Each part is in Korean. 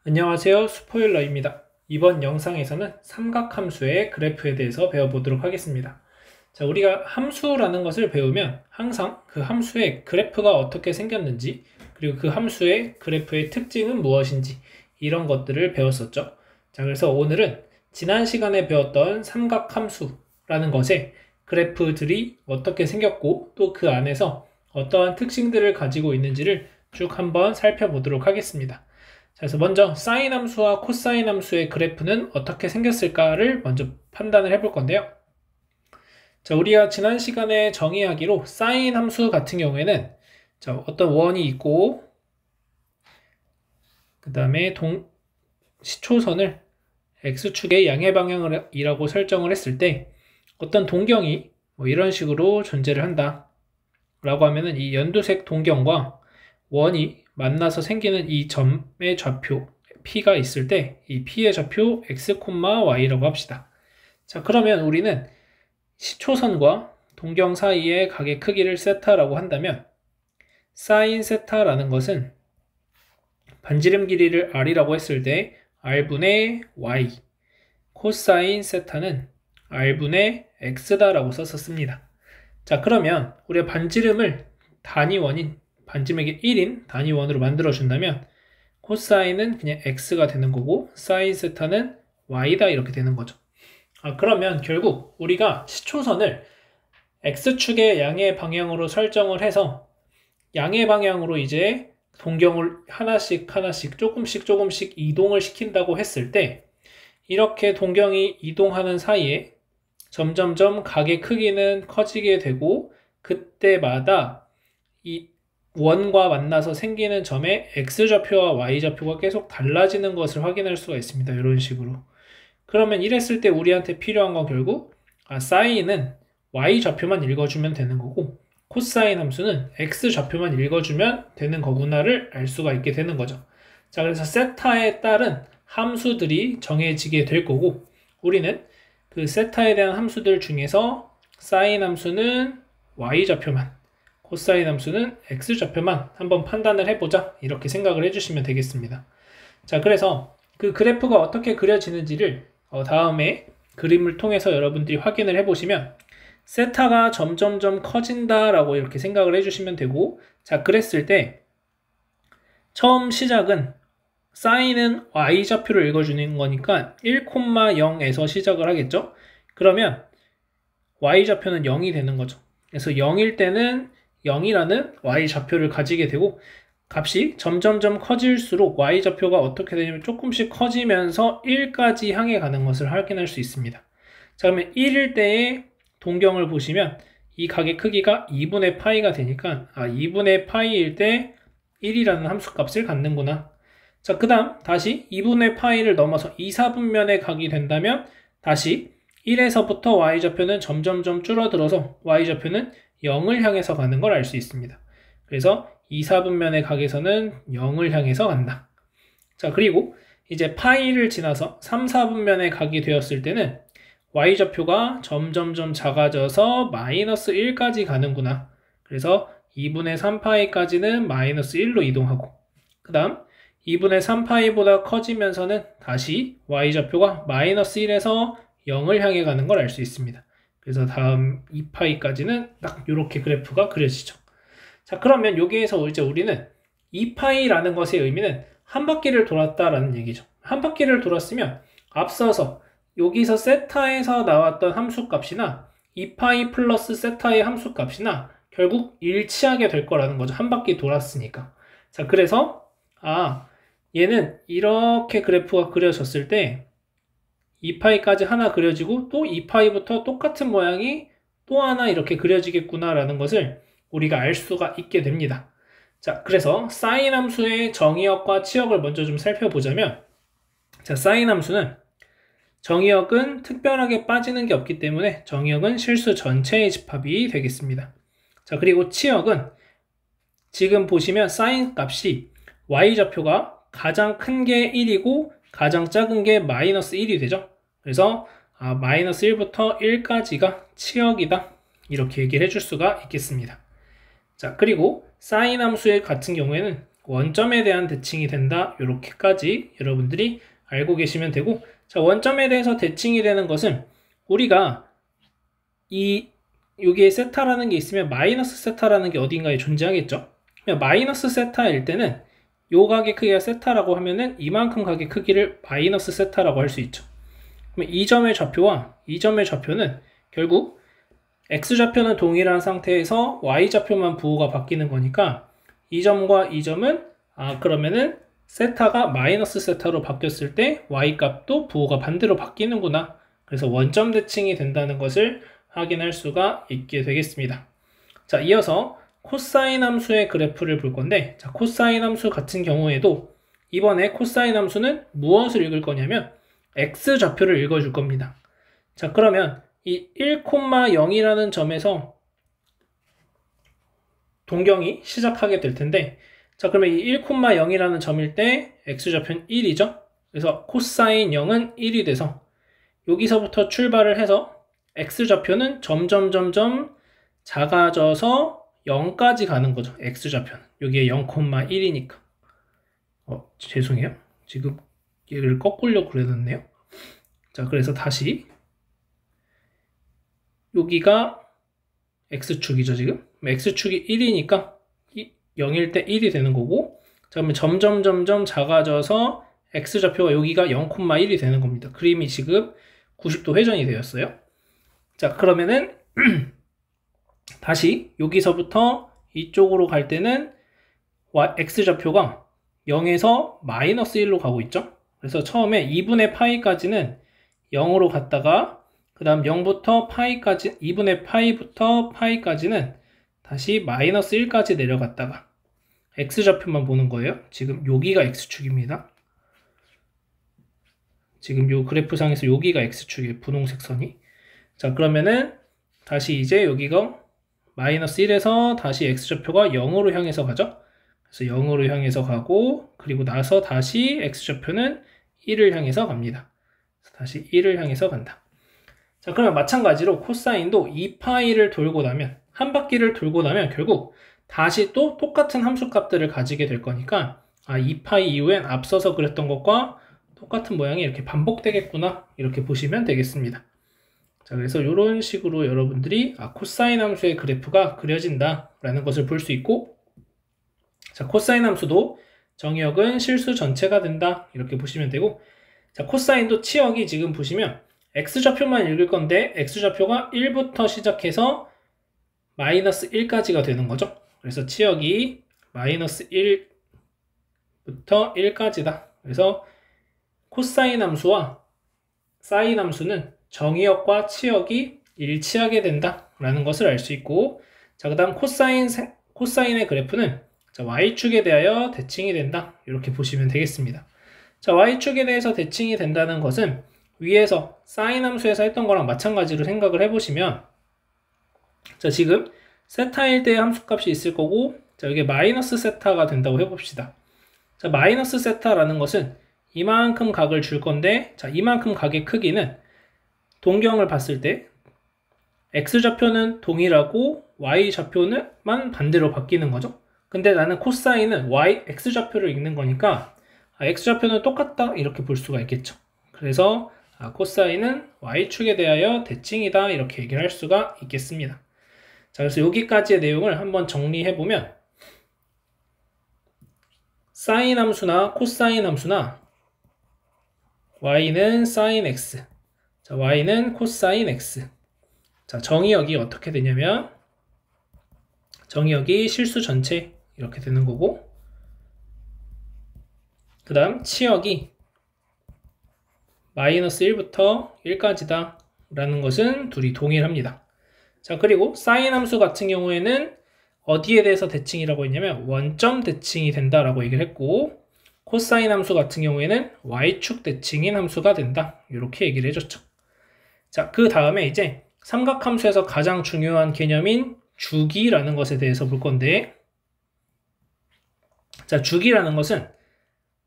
안녕하세요, 스포일러입니다. 이번 영상에서는 삼각함수의 그래프에 대해서 배워보도록 하겠습니다. 자, 우리가 함수라는 것을 배우면 항상 그 함수의 그래프가 어떻게 생겼는지, 그리고 그 함수의 그래프의 특징은 무엇인지 이런 것들을 배웠었죠. 자, 그래서 오늘은 지난 시간에 배웠던 삼각함수라는 것의 그래프들이 어떻게 생겼고 또 그 안에서 어떠한 특징들을 가지고 있는지를 쭉 한번 살펴보도록 하겠습니다. 자, 그래서 먼저 사인 함수와 코사인 함수의 그래프는 어떻게 생겼을까를 먼저 판단을 해볼 건데요. 자, 우리가 지난 시간에 정의하기로 사인 함수 같은 경우에는 자, 어떤 원이 있고 그 다음에 시초선을 x축의 양의 방향이라고 설정을 했을 때 어떤 동경이 뭐 이런 식으로 존재를 한다 라고 하면은 이 연두색 동경과 원이 만나서 생기는 이 점의 좌표 P가 있을 때 이 P의 좌표 x, y라고 합시다. 자, 그러면 우리는 시초선과 동경 사이의 각의 크기를 세타라고 한다면 사인 세타라는 것은 반지름 길이를 r이라고 했을 때 r분의 y, 코사인 세타는 r분의 x다라고 썼었습니다. 자, 그러면 우리가 반지름을 단위원인 반지름의 1인 단위원으로 만들어준다면 코사인은 그냥 x가 되는 거고 사인 세타는 y다 이렇게 되는 거죠. 그러면 결국 우리가 시초선을 x축의 양의 방향으로 설정을 해서 양의 방향으로 이제 동경을 하나씩 조금씩 이동을 시킨다고 했을 때 이렇게 동경이 이동하는 사이에 점점점 각의 크기는 커지게 되고 그때마다 이 원과 만나서 생기는 점의 x좌표와 y좌표가 계속 달라지는 것을 확인할 수가 있습니다. 이런 식으로. 그러면 이랬을 때 우리한테 필요한 건 결국 사인은 y좌표만 읽어주면 되는 거고 코사인 함수는 x좌표만 읽어주면 되는 거구나를 알 수가 있게 되는 거죠. 자, 그래서 세타에 따른 함수들이 정해지게 될 거고 우리는 그 세타에 대한 함수들 중에서 사인 함수는 y좌표만 코사인 함수는 x좌표만 한번 판단을 해보자 이렇게 생각을 해주시면 되겠습니다. 자, 그래서 그 그래프가 어떻게 그려지는지를 다음에 그림을 통해서 여러분들이 확인을 해보시면 세타가 점점점 커진다라고 이렇게 생각을 해주시면 되고 자, 그랬을 때 처음 시작은 사인은 y좌표를 읽어주는 거니까 1,0에서 시작을 하겠죠. 그러면 y좌표는 0이 되는 거죠. 그래서 0일 때는 0이라는 y좌표를 가지게 되고 값이 점점점 커질수록 y좌표가 어떻게 되냐면 조금씩 커지면서 1까지 향해 가는 것을 확인할 수 있습니다. 자, 그러면 1일 때의 동경을 보시면 이 각의 크기가 2분의 파이가 되니까 2분의 파이일 때 1이라는 함수값을 갖는구나. 자, 그 다음 다시 2분의 파이를 넘어서 2, 4분면의 각이 된다면 다시 1에서부터 y좌표는 점점점 줄어들어서 y좌표는 0을 향해서 가는 걸 알 수 있습니다. 그래서 2, 4분면의 각에서는 0을 향해서 간다. 자, 그리고 이제 파이를 지나서 3, 4분면의 각이 되었을 때는 y좌표가 점점점 작아져서 마이너스 1까지 가는구나. 그래서 2분의 3파이까지는 마이너스 1로 이동하고 그 다음 2분의 3파이보다 커지면서는 다시 y좌표가 마이너스 1에서 0을 향해 가는 걸 알 수 있습니다. 그래서 다음 2파이까지는 딱 이렇게 그래프가 그려지죠. 자, 그러면 여기에서 이제 우리는 2파이라는 것의 의미는 한 바퀴를 돌았다라는 얘기죠. 한 바퀴를 돌았으면 앞서서 여기서 세타에서 나왔던 함수값이나 2파이 플러스 세타의 함수값이나 결국 일치하게 될 거라는 거죠. 한 바퀴 돌았으니까. 자, 그래서 얘는 이렇게 그래프가 그려졌을 때 2파이까지 하나 그려지고 또 2파이부터 똑같은 모양이 또 하나 이렇게 그려지겠구나 라는 것을 우리가 알 수가 있게 됩니다. 자, 그래서 사인 함수의 정의역과 치역을 먼저 좀 살펴보자면 자, 사인 함수는 정의역은 특별하게 빠지는 게 없기 때문에 정의역은 실수 전체의 집합이 되겠습니다. 자, 그리고 치역은 지금 보시면 사인 값이 y좌표가 가장 큰 게 1이고 가장 작은 게 마이너스 1이 되죠. 그래서 마이너스 1부터 1까지가 치역이다 이렇게 얘기를 해줄 수가 있겠습니다. 자, 그리고 사인 함수의 같은 경우에는 원점에 대한 대칭이 된다. 이렇게까지 여러분들이 알고 계시면 되고, 자, 원점에 대해서 대칭이 되는 것은 우리가 여기에 세타라는 게 있으면 마이너스 세타라는 게 어딘가에 존재하겠죠. 마이너스 세타일 때는 요 각의 크기가 세타라고 하면은 이만큼 각의 크기를 마이너스 세타라고 할 수 있죠. 그러면 이 점의 좌표와 이 점의 좌표는 결국 x좌표는 동일한 상태에서 y좌표만 부호가 바뀌는 거니까 이 점과 이 점은 그러면은 세타가 마이너스 세타로 바뀌었을 때 y값도 부호가 반대로 바뀌는구나. 그래서 원점 대칭이 된다는 것을 확인할 수가 있게 되겠습니다. 자, 이어서 코사인 함수의 그래프를 볼 건데, 자, 코사인 함수 같은 경우에도 이번에 코사인 함수는 무엇을 읽을 거냐면 x좌표를 읽어줄 겁니다. 자, 그러면 이 1,0이라는 점에서 동경이 시작하게 될 텐데, 자, 그러면 이 1,0이라는 점일 때 x좌표는 1이죠. 그래서 코사인 0은 1이 돼서 여기서부터 출발을 해서 x좌표는 점점 작아져서 0까지 가는 거죠. x좌표는. 여기에 0,1이니까. 죄송해요. 지금 얘를 꺾으려고 그랬네요. 자, 그래서 다시 여기가 x축이죠, 지금. x축이 1이니까 0일 때 1이 되는 거고, 자, 그러면 점점 작아져서 x좌표가 여기가 0,1이 되는 겁니다. 그림이 지금 90도 회전이 되었어요. 자, 그러면은 다시 여기서부터 이쪽으로 갈 때는 x좌표가 0에서 마이너스 1로 가고 있죠. 그래서 처음에 2분의 파이까지는 0으로 갔다가 그 다음 0부터 파이까지 2분의 파이부터 파이까지는 다시 마이너스 1까지 내려갔다가 x좌표만 보는 거예요. 지금 여기가 x축입니다. 지금 요 그래프상에서 여기가 x축이에요. 분홍색 선이. 자, 그러면은 다시 이제 여기가 마이너스 1에서 다시 x좌표가 0으로 향해서 가죠. 그래서 0으로 향해서 가고, 그리고 나서 다시 x좌표는 1을 향해서 갑니다. 다시 1을 향해서 간다. 자, 그러면 마찬가지로 코사인도 2파이를 돌고 나면, 한 바퀴를 돌고 나면 결국 다시 또 똑같은 함수값들을 가지게 될 거니까 2파이 이후엔 앞서서 그랬던 것과 똑같은 모양이 이렇게 반복되겠구나, 이렇게 보시면 되겠습니다. 자, 그래서 이런 식으로 여러분들이 코사인 함수의 그래프가 그려진다 라는 것을 볼 수 있고, 자, 코사인 함수도 정의역은 실수 전체가 된다, 이렇게 보시면 되고, 자, 코사인도 치역이 지금 보시면 x좌표만 읽을 건데 x좌표가 1부터 시작해서 마이너스 1까지가 되는 거죠. 그래서 치역이 마이너스 1부터 1까지다. 그래서 코사인 함수와 사인 함수는 정의역과 치역이 일치하게 된다 라는 것을 알 수 있고, 자, 그 다음 코사인의 그래프는 자, y축에 대하여 대칭이 된다, 이렇게 보시면 되겠습니다. 자, y축에 대해서 대칭이 된다는 것은 위에서 사인 함수에서 했던 거랑 마찬가지로 생각을 해보시면, 자, 지금 세타일 때의 함수값이 있을 거고, 자, 여기 마이너스 세타가 된다고 해봅시다. 자, 마이너스 세타라는 것은 이만큼 각을 줄 건데, 자, 이만큼 각의 크기는 동경을 봤을 때 x좌표는 동일하고 y좌표는만 반대로 바뀌는 거죠. 근데 나는 코사인은 x좌표를 읽는 거니까 x좌표는 똑같다, 이렇게 볼 수가 있겠죠. 그래서 코사인은 y축에 대하여 대칭이다, 이렇게 얘기를 할 수가 있겠습니다. 자, 그래서 여기까지의 내용을 한번 정리해보면, 사인 함수나 코사인 함수나 y는 사인 x, 자, y는 코사인 x. 자, 정의역이 어떻게 되냐면 정의역이 실수 전체, 이렇게 되는 거고, 그 다음 치역이 마이너스 1부터 1까지다 라는 것은 둘이 동일합니다. 자, 그리고 사인 함수 같은 경우에는 어디에 대해서 대칭이라고 했냐면 원점 대칭이 된다라고 얘기를 했고, 코사인 함수 같은 경우에는 y축 대칭인 함수가 된다, 이렇게 얘기를 해줬죠. 자, 그 다음에 이제 삼각함수에서 가장 중요한 개념인 주기라는 것에 대해서 볼 건데, 자, 주기라는 것은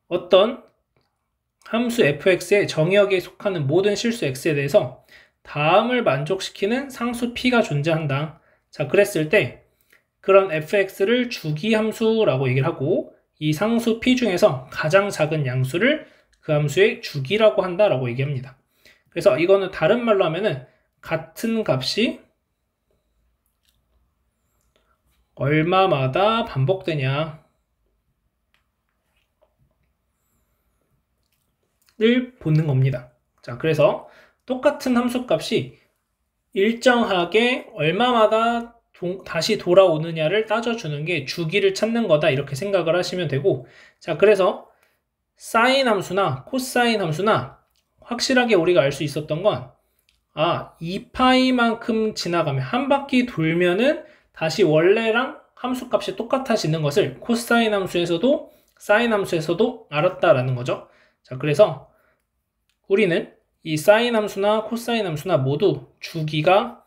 어떤 함수 fx의 정의역에 속하는 모든 실수 x에 대해서 다음을 만족시키는 상수 p가 존재한다. 자, 그랬을 때 그런 fx를 주기함수라고 얘기를 하고, 이 상수 p 중에서 가장 작은 양수를 그 함수의 주기라고 한다라고 얘기합니다. 그래서 이거는 다른 말로 하면은 같은 값이 얼마마다 반복되냐 를 보는 겁니다. 자, 그래서 똑같은 함수 값이 일정하게 얼마마다 다시 돌아오느냐를 따져주는 게 주기를 찾는 거다 이렇게 생각을 하시면 되고, 자, 그래서 사인 함수나 코사인 함수나 확실하게 우리가 알 수 있었던 건 2파이만큼 지나가면 한 바퀴 돌면은 다시 원래랑 함수 값이 똑같아지는 것을 코사인 함수에서도 사인 함수에서도 알았다라는 거죠. 자, 그래서 우리는 이 사인 함수나 코사인 함수나 모두 주기가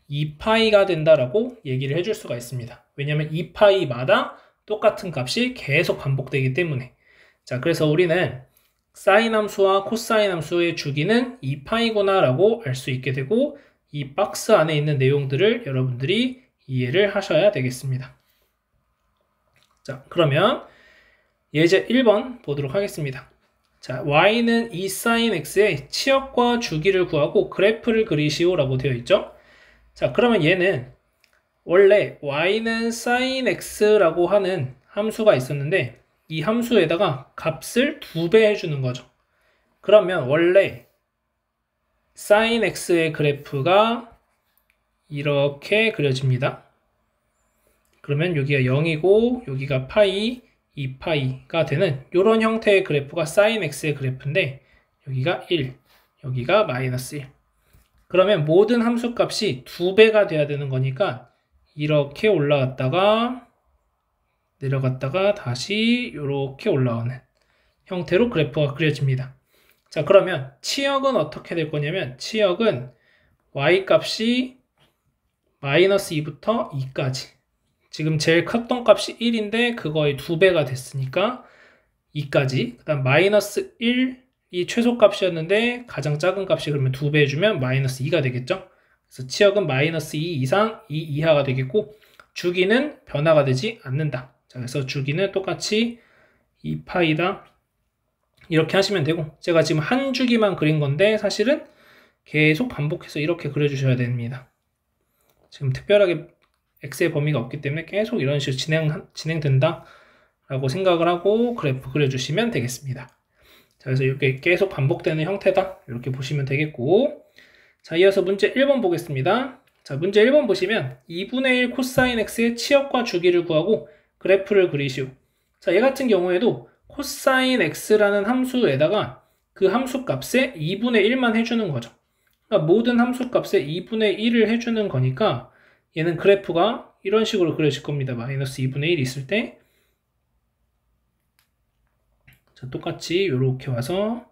2파이가 된다라고 얘기를 해줄 수가 있습니다. 왜냐하면 2파이마다 똑같은 값이 계속 반복되기 때문에. 자, 그래서 우리는 사인 함수와 코사인 함수의 주기는 2파이구나 라고 알 수 있게 되고, 이 박스 안에 있는 내용들을 여러분들이 이해를 하셔야 되겠습니다. 자, 그러면 예제 1번 보도록 하겠습니다. 자, y는 2 sin x의 치역과 주기를 구하고 그래프를 그리시오 라고 되어 있죠. 자, 그러면 얘는 원래 y는 sin x라고 하는 함수가 있었는데 이 함수에다가 값을 2배 해주는 거죠. 그러면 원래 sin x의 그래프가 이렇게 그려집니다. 그러면 여기가 0이고 여기가 파이, 2파이가 되는 이런 형태의 그래프가 sin x의 그래프인데 여기가 1, 여기가 마이너스 1. 그러면 모든 함수 값이 2배가 돼야 되는 거니까 이렇게 올라갔다가 내려갔다가 다시 이렇게 올라오는 형태로 그래프가 그려집니다. 자, 그러면 치역은 어떻게 될 거냐면 치역은 y 값이 마이너스 2부터 2까지, 지금 제일 컸던 값이 1인데 그거의 2배가 됐으니까 2까지, 그 다음 마이너스 1이 최소값이었는데 가장 작은 값이 그러면 2배 해주면 마이너스 2가 되겠죠. 그래서 치역은 마이너스 2 이상 2 이하가 되겠고 주기는 변화가 되지 않는다. 자, 그래서 주기는 똑같이 2파이다 이렇게 하시면 되고, 제가 지금 한 주기만 그린 건데 사실은 계속 반복해서 이렇게 그려주셔야 됩니다. 지금 특별하게 x의 범위가 없기 때문에 계속 이런 식으로 진행된다 라고 생각을 하고 그래프 그려주시면 되겠습니다. 자, 그래서 이렇게 계속 반복되는 형태다 이렇게 보시면 되겠고, 자, 이어서 문제 1번 보겠습니다. 자, 문제 1번 보시면 2분의 1 코사인 x의 치역과 주기를 구하고 그래프를 그리시오. 자, 얘 같은 경우에도 코사인 x라는 함수에다가 그 함수 값에 2분의 1만 해주는 거죠. 그러니까 모든 함수 값에 2분의 1을 해주는 거니까 얘는 그래프가 이런 식으로 그려질 겁니다. 마이너스 2분의 1 있을 때. 자, 똑같이 이렇게 와서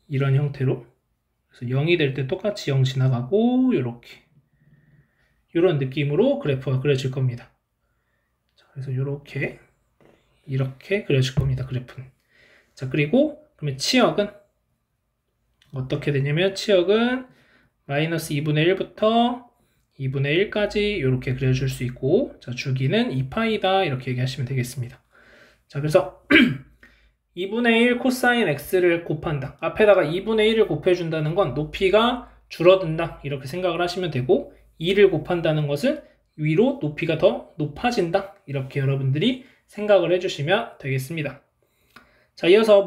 이런 형태로, 그래서 0이 될 때 똑같이 0 지나가고 이렇게 이런 느낌으로 그래프가 그려질 겁니다. 자, 그래서 이렇게 그려질 겁니다. 그래프는. 자, 그리고 그러면 치역은 어떻게 되냐면 치역은 마이너스 2분의 1부터 2분의 1까지 이렇게 그려줄 수 있고, 자, 주기는 2파이다 이렇게 얘기하시면 되겠습니다. 자, 그래서 2분의 1 코사인 x를 곱한다. 앞에다가 2분의 1을 곱해준다는 건 높이가 줄어든다 이렇게 생각을 하시면 되고, 2를 곱한다는 것은 위로 높이가 더 높아진다 이렇게 여러분들이 생각을 해주시면 되겠습니다. 자, 이어서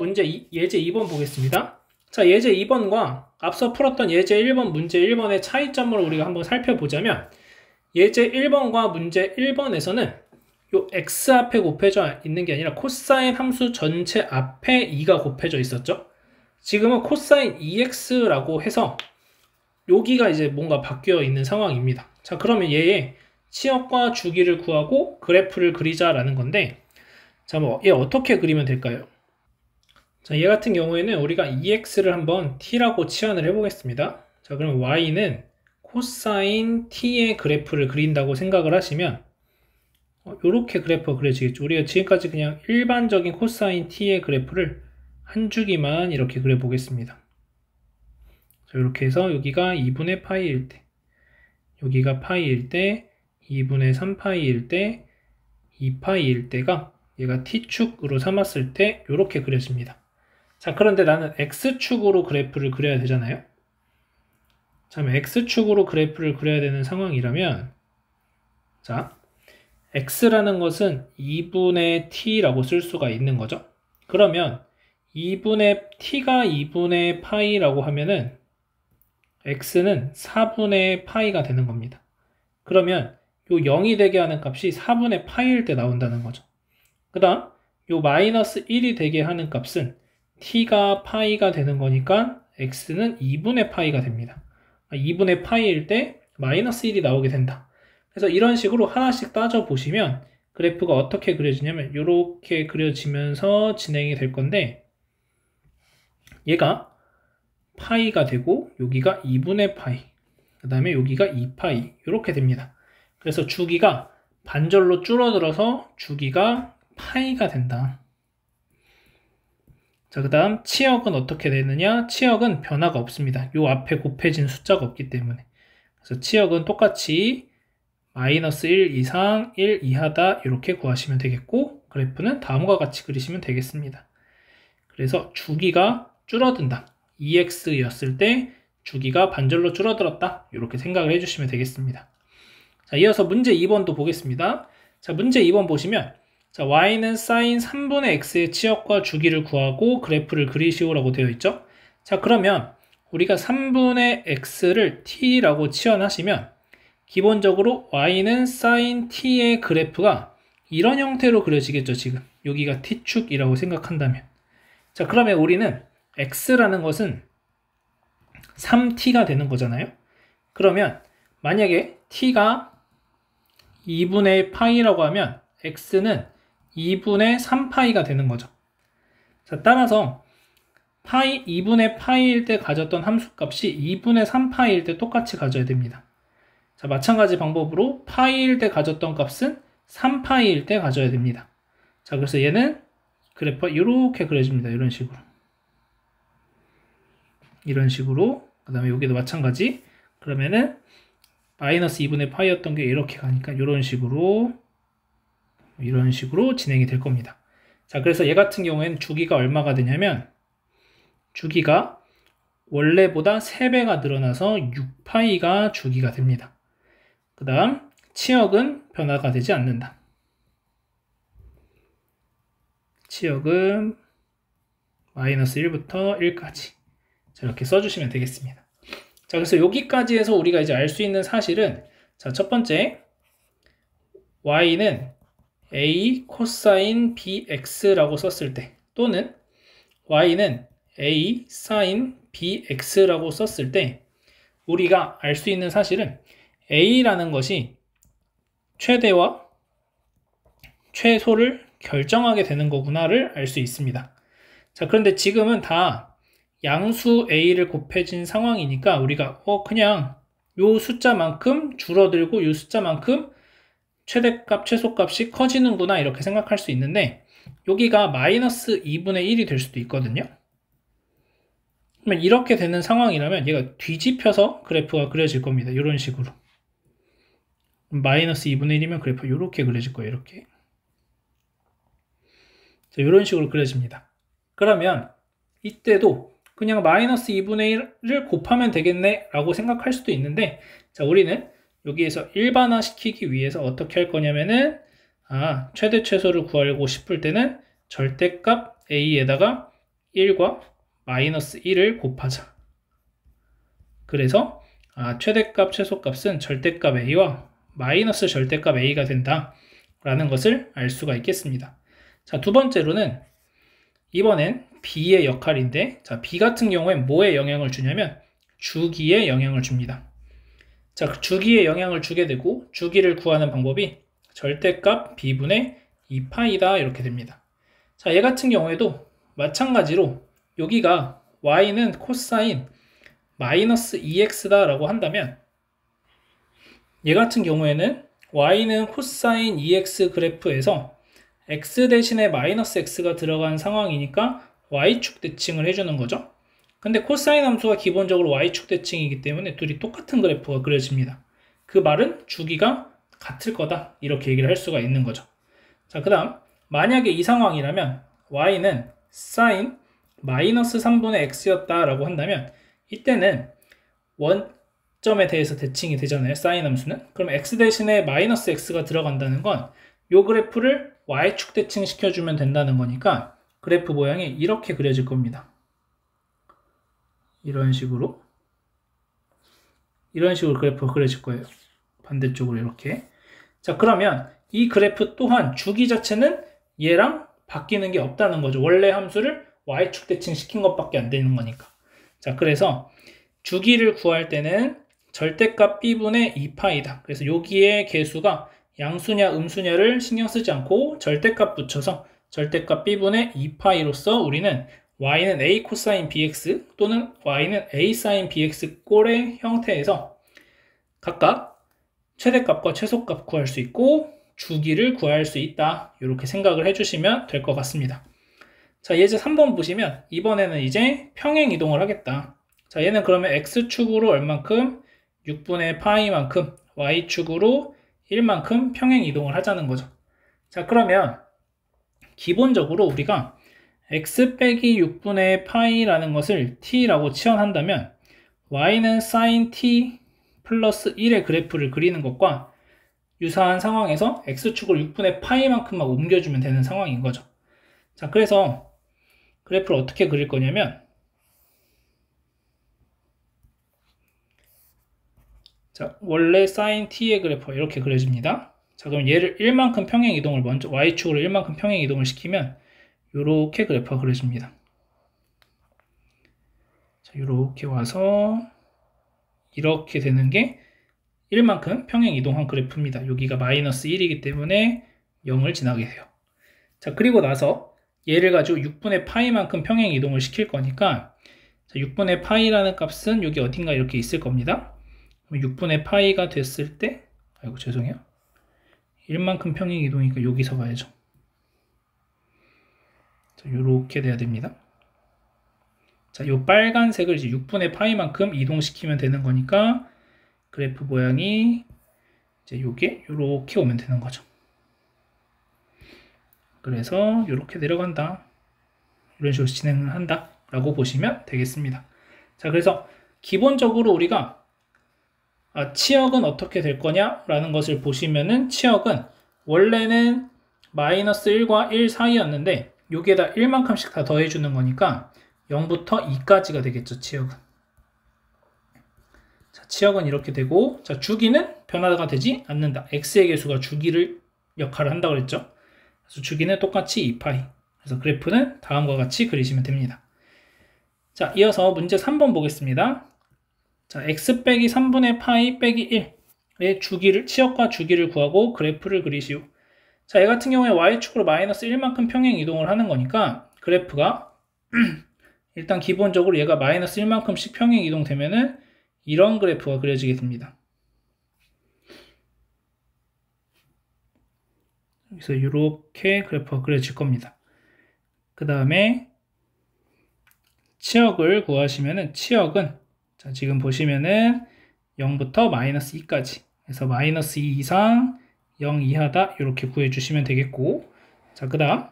예제 2번 보겠습니다. 자, 예제 2번과 앞서 풀었던 예제 1번, 문제 1번의 차이점을 우리가 한번 살펴보자면, 예제 1번과 문제 1번에서는 요 x 앞에 곱해져 있는 게 아니라 코사인 함수 전체 앞에 2가 곱해져 있었죠. 지금은 코사인 2x라고 해서 여기가 이제 뭔가 바뀌어 있는 상황입니다. 자, 그러면 얘의 치역과 주기를 구하고 그래프를 그리자라는 건데, 자, 얘 어떻게 그리면 될까요? 자, 얘 같은 경우에는 우리가 2x를 한번 t라고 치환을 해보겠습니다. 자, 그럼 y는 코사인 t의 그래프를 그린다고 생각을 하시면 이렇게 그래프가 그려지겠죠. 우리가 지금까지 그냥 일반적인 코사인 t의 그래프를 한 주기만 이렇게 그려보겠습니다. 자, 이렇게 해서 여기가 2분의 파이일 때, 여기가 파이일 때, 2분의 3파이일 때, 2파이일 때가 얘가 t축으로 삼았을 때 이렇게 그려집니다. 자, 그런데 나는 x축으로 그래프를 그려야 되잖아요. 자, 그럼 x축으로 그래프를 그려야 되는 상황이라면, 자, x라는 것은 2분의 t라고 쓸 수가 있는 거죠. 그러면 t가 2분의 파이라고 하면은 x는 4분의 파이가 되는 겁니다. 그러면 요 0이 되게 하는 값이 4분의 파이일 때 나온다는 거죠. 그 다음 요 마이너스 1이 되게 하는 값은 t가 파이가 되는 거니까 x는 2분의 파이가 됩니다. 2분의 파이일 때 마이너스 1이 나오게 된다. 그래서 이런 식으로 하나씩 따져보시면 그래프가 어떻게 그려지냐면 이렇게 그려지면서 진행이 될 건데, 얘가 파이가 되고 여기가 2분의 파이, 그 다음에 여기가 2파이 이렇게 됩니다. 그래서 주기가 반절로 줄어들어서 주기가 파이가 된다. 자, 그 다음 치역은 어떻게 되느냐? 치역은 변화가 없습니다. 요 앞에 곱해진 숫자가 없기 때문에. 그래서 치역은 똑같이 마이너스 1 이상 1 이하다 이렇게 구하시면 되겠고, 그래프는 다음과 같이 그리시면 되겠습니다. 그래서 주기가 줄어든다. 2x였을 때 주기가 반절로 줄어들었다. 이렇게 생각을 해주시면 되겠습니다. 자, 이어서 문제 2번도 보겠습니다. 자, 문제 2번 보시면, 자, y는 sin 3분의 x의 치역과 주기를 구하고 그래프를 그리시오라고 되어 있죠. 자, 그러면 우리가 3분의 x를 t라고 치환하시면 기본적으로 y는 sin t의 그래프가 이런 형태로 그려지겠죠. 지금 여기가 t축이라고 생각한다면, 자, 그러면 우리는 x라는 것은 3t가 되는 거잖아요. 그러면 만약에 t가 2분의 파이라고 하면 x는 2분의 3파이가 되는 거죠. 자, 따라서 2분의 파이일 때 가졌던 함수값이 2분의 3파이일 때 똑같이 가져야 됩니다. 자, 마찬가지 방법으로 파이일 때 가졌던 값은 3파이일 때 가져야 됩니다. 자, 그래서 얘는 그래프가 이렇게 그려집니다. 이런 식으로. 그 다음에 여기도 마찬가지. 그러면은 마이너스 2분의 파이였던 게 이렇게 가니까 이런 식으로 진행이 될 겁니다. 자, 그래서 얘 같은 경우에는 주기가 얼마가 되냐면, 주기가 원래보다 3배가 늘어나서 6파이가 주기가 됩니다. 그 다음 치역은 변화가 되지 않는다. 치역은 마이너스 1부터 1까지. 자, 이렇게 써주시면 되겠습니다. 자, 그래서 여기까지 해서 우리가 이제 알 수 있는 사실은, 자, 첫 번째, y는 a 코사인 bx라고 썼을 때, 또는 y는 a 사인 bx라고 썼을 때, 우리가 알 수 있는 사실은 a라는 것이 최대와 최소를 결정하게 되는 거구나를 알 수 있습니다. 자, 그런데 지금은 다 양수 a를 곱해진 상황이니까 우리가 그냥 요 숫자만큼 줄어들고 요 숫자만큼 최대값, 최소값이 커지는구나 이렇게 생각할 수 있는데, 여기가 마이너스 2분의 1이 될 수도 있거든요. 그러면 이렇게 되는 상황이라면 얘가 뒤집혀서 그래프가 그려질 겁니다. 이런 식으로. 마이너스 2분의 1이면 그래프가 이렇게 그려질 거예요. 이렇게. 자, 이런 식으로 그려집니다. 그러면 이때도 그냥 마이너스 2분의 1을 곱하면 되겠네 라고 생각할 수도 있는데, 자, 우리는 여기에서 일반화 시키기 위해서 어떻게 할 거냐면은, 최대 최소를 구하고 싶을 때는 절대값 a에다가 1과 마이너스 1을 곱하자. 그래서 최대값 최소값은 절대값 a와 마이너스 절대값 a가 된다 라는 것을 알 수가 있겠습니다. 자, 두 번째로는 이번엔 b의 역할인데, 자, b 같은 경우엔 뭐에 영향을 주냐면 주기에 영향을 줍니다. 자, 주기에 영향을 주게 되고 주기를 구하는 방법이 절대값 b분의 2파이다 이렇게 됩니다. 자, 얘 같은 경우에도 마찬가지로 여기가 y는 코사인 마이너스 2x다 라고 한다면, 얘 같은 경우에는 y는 코사인 2x 그래프에서 x 대신에 마이너스 x가 들어간 상황이니까 y축 대칭을 해주는 거죠. 근데 코사인 함수가 기본적으로 y축 대칭이기 때문에 둘이 똑같은 그래프가 그려집니다. 그 말은 주기가 같을 거다 이렇게 얘기를 할 수가 있는 거죠. 자, 그 다음 만약에 이 상황이라면 y는 sin 마이너스 3분의 x였다라고 한다면 이때는 원점에 대해서 대칭이 되잖아요. sin 함수는. 그럼 x 대신에 마이너스 x가 들어간다는 건 이 그래프를 y축 대칭 시켜주면 된다는 거니까 그래프 모양이 이렇게 그려질 겁니다. 이런 식으로 그래프가 그려질 거예요. 반대쪽으로 이렇게. 자, 그러면 이 그래프 또한 주기 자체는 얘랑 바뀌는 게 없다는 거죠. 원래 함수를 y축 대칭 시킨 것밖에 안 되는 거니까. 자, 그래서 주기를 구할 때는 절대값 b분의 2파이다. 그래서 여기에 개수가 양수냐 음수냐를 신경 쓰지 않고 절대값 붙여서 절대값 b분의 2파이로서 우리는 y는 a 코사인 bx 또는 y는 a 사인 bx 꼴의 형태에서 각각 최대값과 최소값 구할 수 있고 주기를 구할 수 있다. 이렇게 생각을 해주시면 될 것 같습니다. 자, 예제 3번 보시면 이번에는 이제 평행 이동을 하겠다. 자, 얘는 그러면 x축으로 얼만큼 6분의 파이만큼 y축으로 1만큼 평행 이동을 하자는 거죠. 자, 그러면 기본적으로 우리가 x 빼기 6분의 파이라는 것을 t라고 치환한다면 y는 sin t 플러스 1의 그래프를 그리는 것과 유사한 상황에서 x축을 6분의 파이만큼만 옮겨주면 되는 상황인 거죠. 자, 그래서 그래프를 어떻게 그릴 거냐면 자, 원래 sin t의 그래프가 이렇게 그려집니다. 자, 그럼 얘를 1만큼 평행 이동을 먼저 y축으로 1만큼 평행 이동을 시키면 이렇게 그래프가 그려집니다. 자, 이렇게 와서 이렇게 되는 게 1만큼 평행 이동한 그래프입니다. 여기가 마이너스 1이기 때문에 0을 지나게 돼요. 자, 그리고 나서 얘를 가지고 6분의 파이만큼 평행 이동을 시킬 거니까 자, 6분의 파이라는 값은 여기 어딘가 이렇게 있을 겁니다. 6분의 파이가 됐을 때 아이고 죄송해요. 1만큼 평행 이동이니까 여기서 가야죠. 자, 요렇게 돼야 됩니다. 자, 요 빨간색을 이제 6분의 파이만큼 이동시키면 되는 거니까 그래프 모양이 이제 요게 요렇게 오면 되는 거죠. 그래서 요렇게 내려간다. 이런 식으로 진행을 한다 라고 보시면 되겠습니다. 자, 그래서 기본적으로 우리가 치역은 어떻게 될 거냐 라는 것을 보시면은 치역은 원래는 마이너스 1과 1 사이였는데 여기에다 1만큼씩 다 더해주는 거니까 0부터 2까지가 되겠죠. 치역은. 자, 치역은 이렇게 되고 자, 주기는 변화가 되지 않는다. x의 개수가 주기를 역할을 한다고 그랬죠. 그래서 주기는 똑같이 2파이. 그래서 그래프는 다음과 같이 그리시면 됩니다. 자, 이어서 문제 3번 보겠습니다. 자, x 빼기 3분의 파이 빼기 1의 주기를, 치역과 주기를 구하고 그래프를 그리시오. 자, 얘 같은 경우에 y축으로 마이너스 1만큼 평행 이동을 하는 거니까 그래프가 일단 기본적으로 얘가 마이너스 1만큼씩 평행 이동되면은 이런 그래프가 그려지게 됩니다. 그래서 이렇게 그래프가 그려질 겁니다. 그 다음에 치역을 구하시면은 치역은 자, 지금 보시면은 0부터 마이너스 2까지 그래서 마이너스 2 이상 0 이하다 이렇게 구해주시면 되겠고 자, 그 다음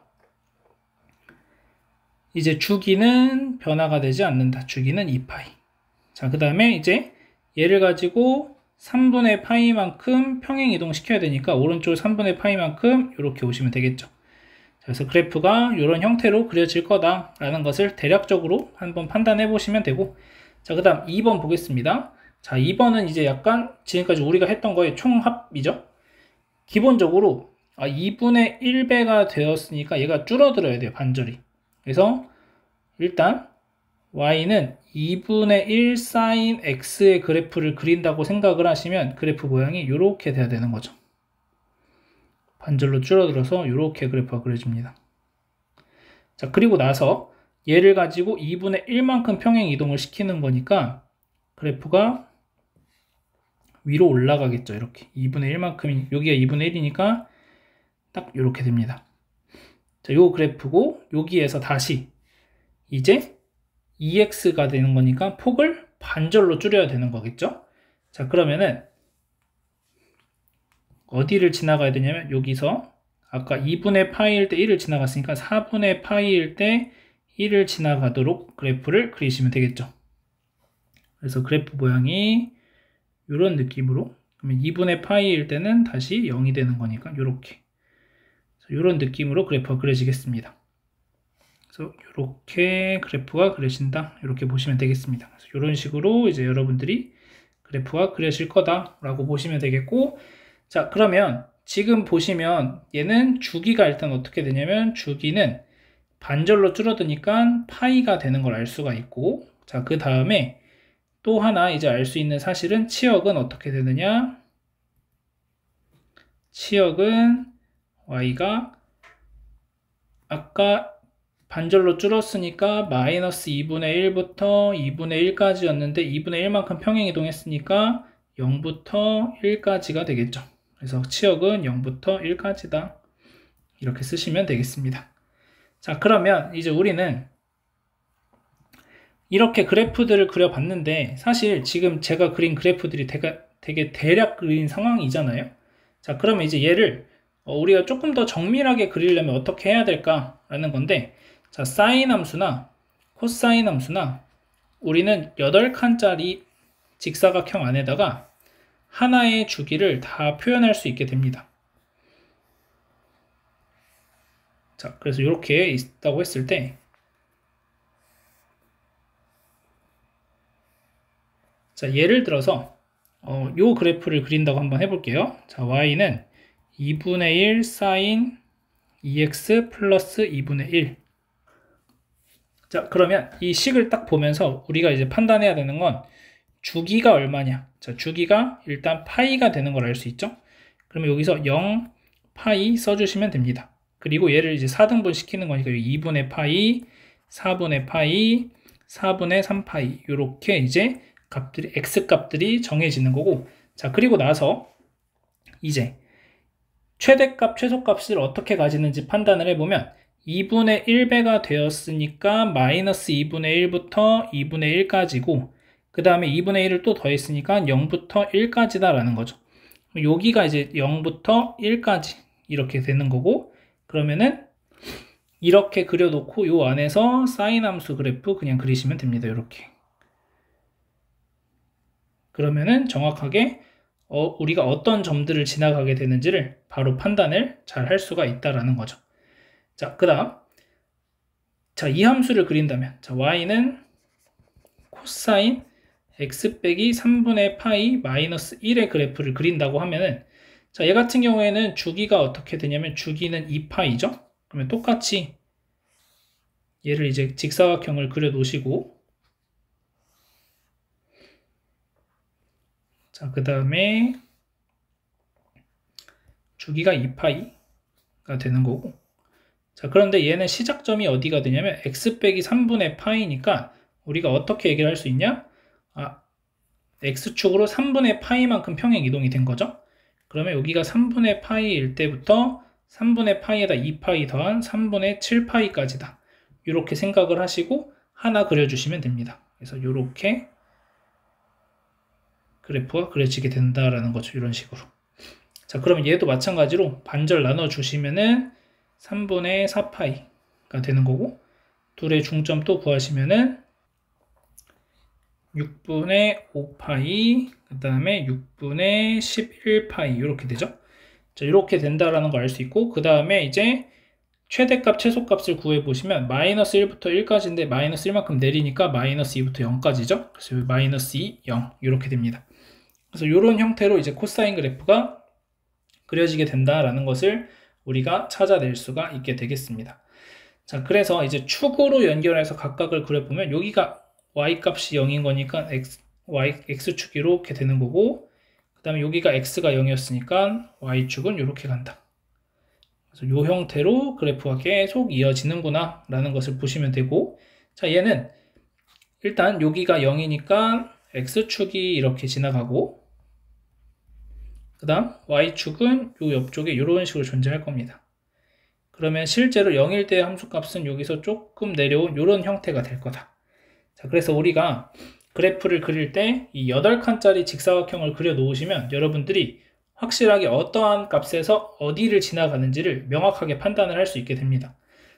이제 주기는 변화가 되지 않는다. 주기는 2파이. 자, 그 다음에 이제 얘를 가지고 3분의 파이만큼 평행 이동시켜야 되니까 오른쪽 3분의 파이만큼 이렇게 오시면 되겠죠. 그래서 그래프가 이런 형태로 그려질 거다라는 것을 대략적으로 한번 판단해 보시면 되고 자, 그 다음 2번 보겠습니다. 자, 2번은 이제 약간 지금까지 우리가 했던 거의 총합이죠. 기본적으로 2분의 1배가 되었으니까 얘가 줄어들어야 돼요. 반절이. 그래서 일단 y는 2분의 1 sin x의 그래프를 그린다고 생각을 하시면 그래프 모양이 이렇게 돼야 되는 거죠. 반절로 줄어들어서 이렇게 그래프가 그려집니다. 자, 그리고 나서 얘를 가지고 2분의 1만큼 평행 이동을 시키는 거니까 그래프가 위로 올라가겠죠. 이렇게 2분의 1만큼이 여기가 2분의 1이니까 딱 이렇게 됩니다. 자, 요 그래프고 여기에서 다시 이제 2x가 되는 거니까 폭을 반절로 줄여야 되는 거겠죠. 자, 그러면은 어디를 지나가야 되냐면 여기서 아까 2분의 파이일 때 1을 지나갔으니까 4분의 파이일 때 1을 지나가도록 그래프를 그리시면 되겠죠. 그래서 그래프 모양이 이런 느낌으로, 그러면 2분의 파이일 때는 다시 0이 되는 거니까 이렇게 이런 느낌으로 그래프가 그려지겠습니다. 그래서 이렇게 그래프가 그려진다, 이렇게 보시면 되겠습니다. 그래서 이런 식으로 이제 여러분들이 그래프가 그려질 거다라고 보시면 되겠고, 자, 그러면 지금 보시면 얘는 주기가 일단 어떻게 되냐면 주기는 반절로 줄어드니까 파이가 되는 걸 알 수가 있고, 자, 그 다음에 또 하나 이제 알 수 있는 사실은 치역은 어떻게 되느냐, 치역은 y가 아까 반절로 줄었으니까 마이너스 2분의 1부터 2분의 1까지였는데 2분의 1만큼 평행이동했으니까 0부터 1까지가 되겠죠. 그래서 치역은 0부터 1까지다, 이렇게 쓰시면 되겠습니다. 자, 그러면 이제 우리는 이렇게 그래프들을 그려봤는데 사실 지금 제가 그린 그래프들이 되게 대략 그린 상황이잖아요. 자, 그러면 이제 얘를 우리가 조금 더 정밀하게 그리려면 어떻게 해야 될까라는 건데, 자, 사인 함수나 코사인 함수나 우리는 8칸짜리 직사각형 안에다가 하나의 주기를 다 표현할 수 있게 됩니다. 자, 그래서 이렇게 있다고 했을 때, 자, 예를 들어서 요 그래프를 그린다고 한번 해볼게요. 자, y는 2분의 1 사인 2x 플러스 2분의 1. 자, 그러면 이 식을 딱 보면서 우리가 이제 판단해야 되는 건 주기가 얼마냐. 자, 주기가 일단 파이가 되는 걸 알 수 있죠. 그러면 여기서 0 파이 써주시면 됩니다. 그리고 얘를 이제 4등분 시키는 거니까 2분의 파이, 4분의 파이, 4분의 3파이, 이렇게 이제 값들이, x 값들이 정해지는 거고, 자, 그리고 나서 이제 최대값, 최소값을 어떻게 가지는지 판단을 해보면 2분의 1배가 되었으니까 마이너스 2분의 1부터 2분의 1까지고, 그 다음에 2분의 1을 또 더했으니까 0부터 1까지다 라는 거죠. 여기가 이제 0부터 1까지 이렇게 되는 거고, 그러면은 이렇게 그려놓고 요 안에서 사인 함수 그래프 그냥 그리시면 됩니다. 이렇게. 그러면은 정확하게 우리가 어떤 점들을 지나가게 되는지를 바로 판단을 잘 할 수가 있다라는 거죠. 자, 그 다음, 자, 이 함수를 그린다면, 자, y는 코사인 x 빼기 3분의 파이 마이너스 1의 그래프를 그린다고 하면은, 자, 얘 같은 경우에는 주기가 어떻게 되냐면 주기는 2파이죠. 그러면 똑같이 얘를 이제 직사각형을 그려 놓으시고, 자, 그 다음에 주기가 2파이가 되는 거고, 자, 그런데 얘는 시작점이 어디가 되냐면 x 빼기 3분의 파이니까 우리가 어떻게 얘기를 할 수 있냐? x축으로 3분의 파이만큼 평행 이동이 된 거죠. 그러면 여기가 3분의 파이일 때부터 3분의 파이에다 2파이 더한 3분의 7파이까지다. 이렇게 생각을 하시고 하나 그려주시면 됩니다. 그래서 이렇게 그래프가 그려지게 된다라는 거죠. 이런 식으로. 자, 그러면 얘도 마찬가지로 반절 나눠주시면은 3분의 4파이가 되는 거고, 둘의 중점 또 구하시면은 6분의 5파이, 그 다음에 6분의 11파이, 이렇게 되죠. 자, 이렇게 된다라는 걸 알 수 있고, 그 다음에 이제 최대값, 최소값을 구해보시면 마이너스 1부터 1까지인데 마이너스 1만큼 내리니까 마이너스 2부터 0까지죠. 그래서 여기 마이너스 2, 0 이렇게 됩니다. 그래서 이런 형태로 이제 코사인 그래프가 그려지게 된다라는 것을 우리가 찾아낼 수가 있게 되겠습니다. 자, 그래서 이제 축으로 연결해서 각각을 그려보면 여기가 y값이 0인 거니까 x축이 이렇게 되는 거고, 그 다음에 여기가 x가 0이었으니까 y축은 이렇게 간다. 그래서 이 형태로 그래프가 계속 이어지는구나 라는 것을 보시면 되고, 자, 얘는 일단 여기가 0이니까 x축이 이렇게 지나가고, 그 다음 y축은 요 옆쪽에 이런 식으로 존재할 겁니다. 그러면 실제로 0일 때의 함수값은 여기서 조금 내려온 이런 형태가 될 거다. 자, 그래서 우리가 그래프를 그릴 때 이 8칸짜리 직사각형을 그려 놓으시면 여러분들이 확실하게 어떠한 값에서 어디를 지나가는지를 명확하게 판단을 할 수 있게 됩니다.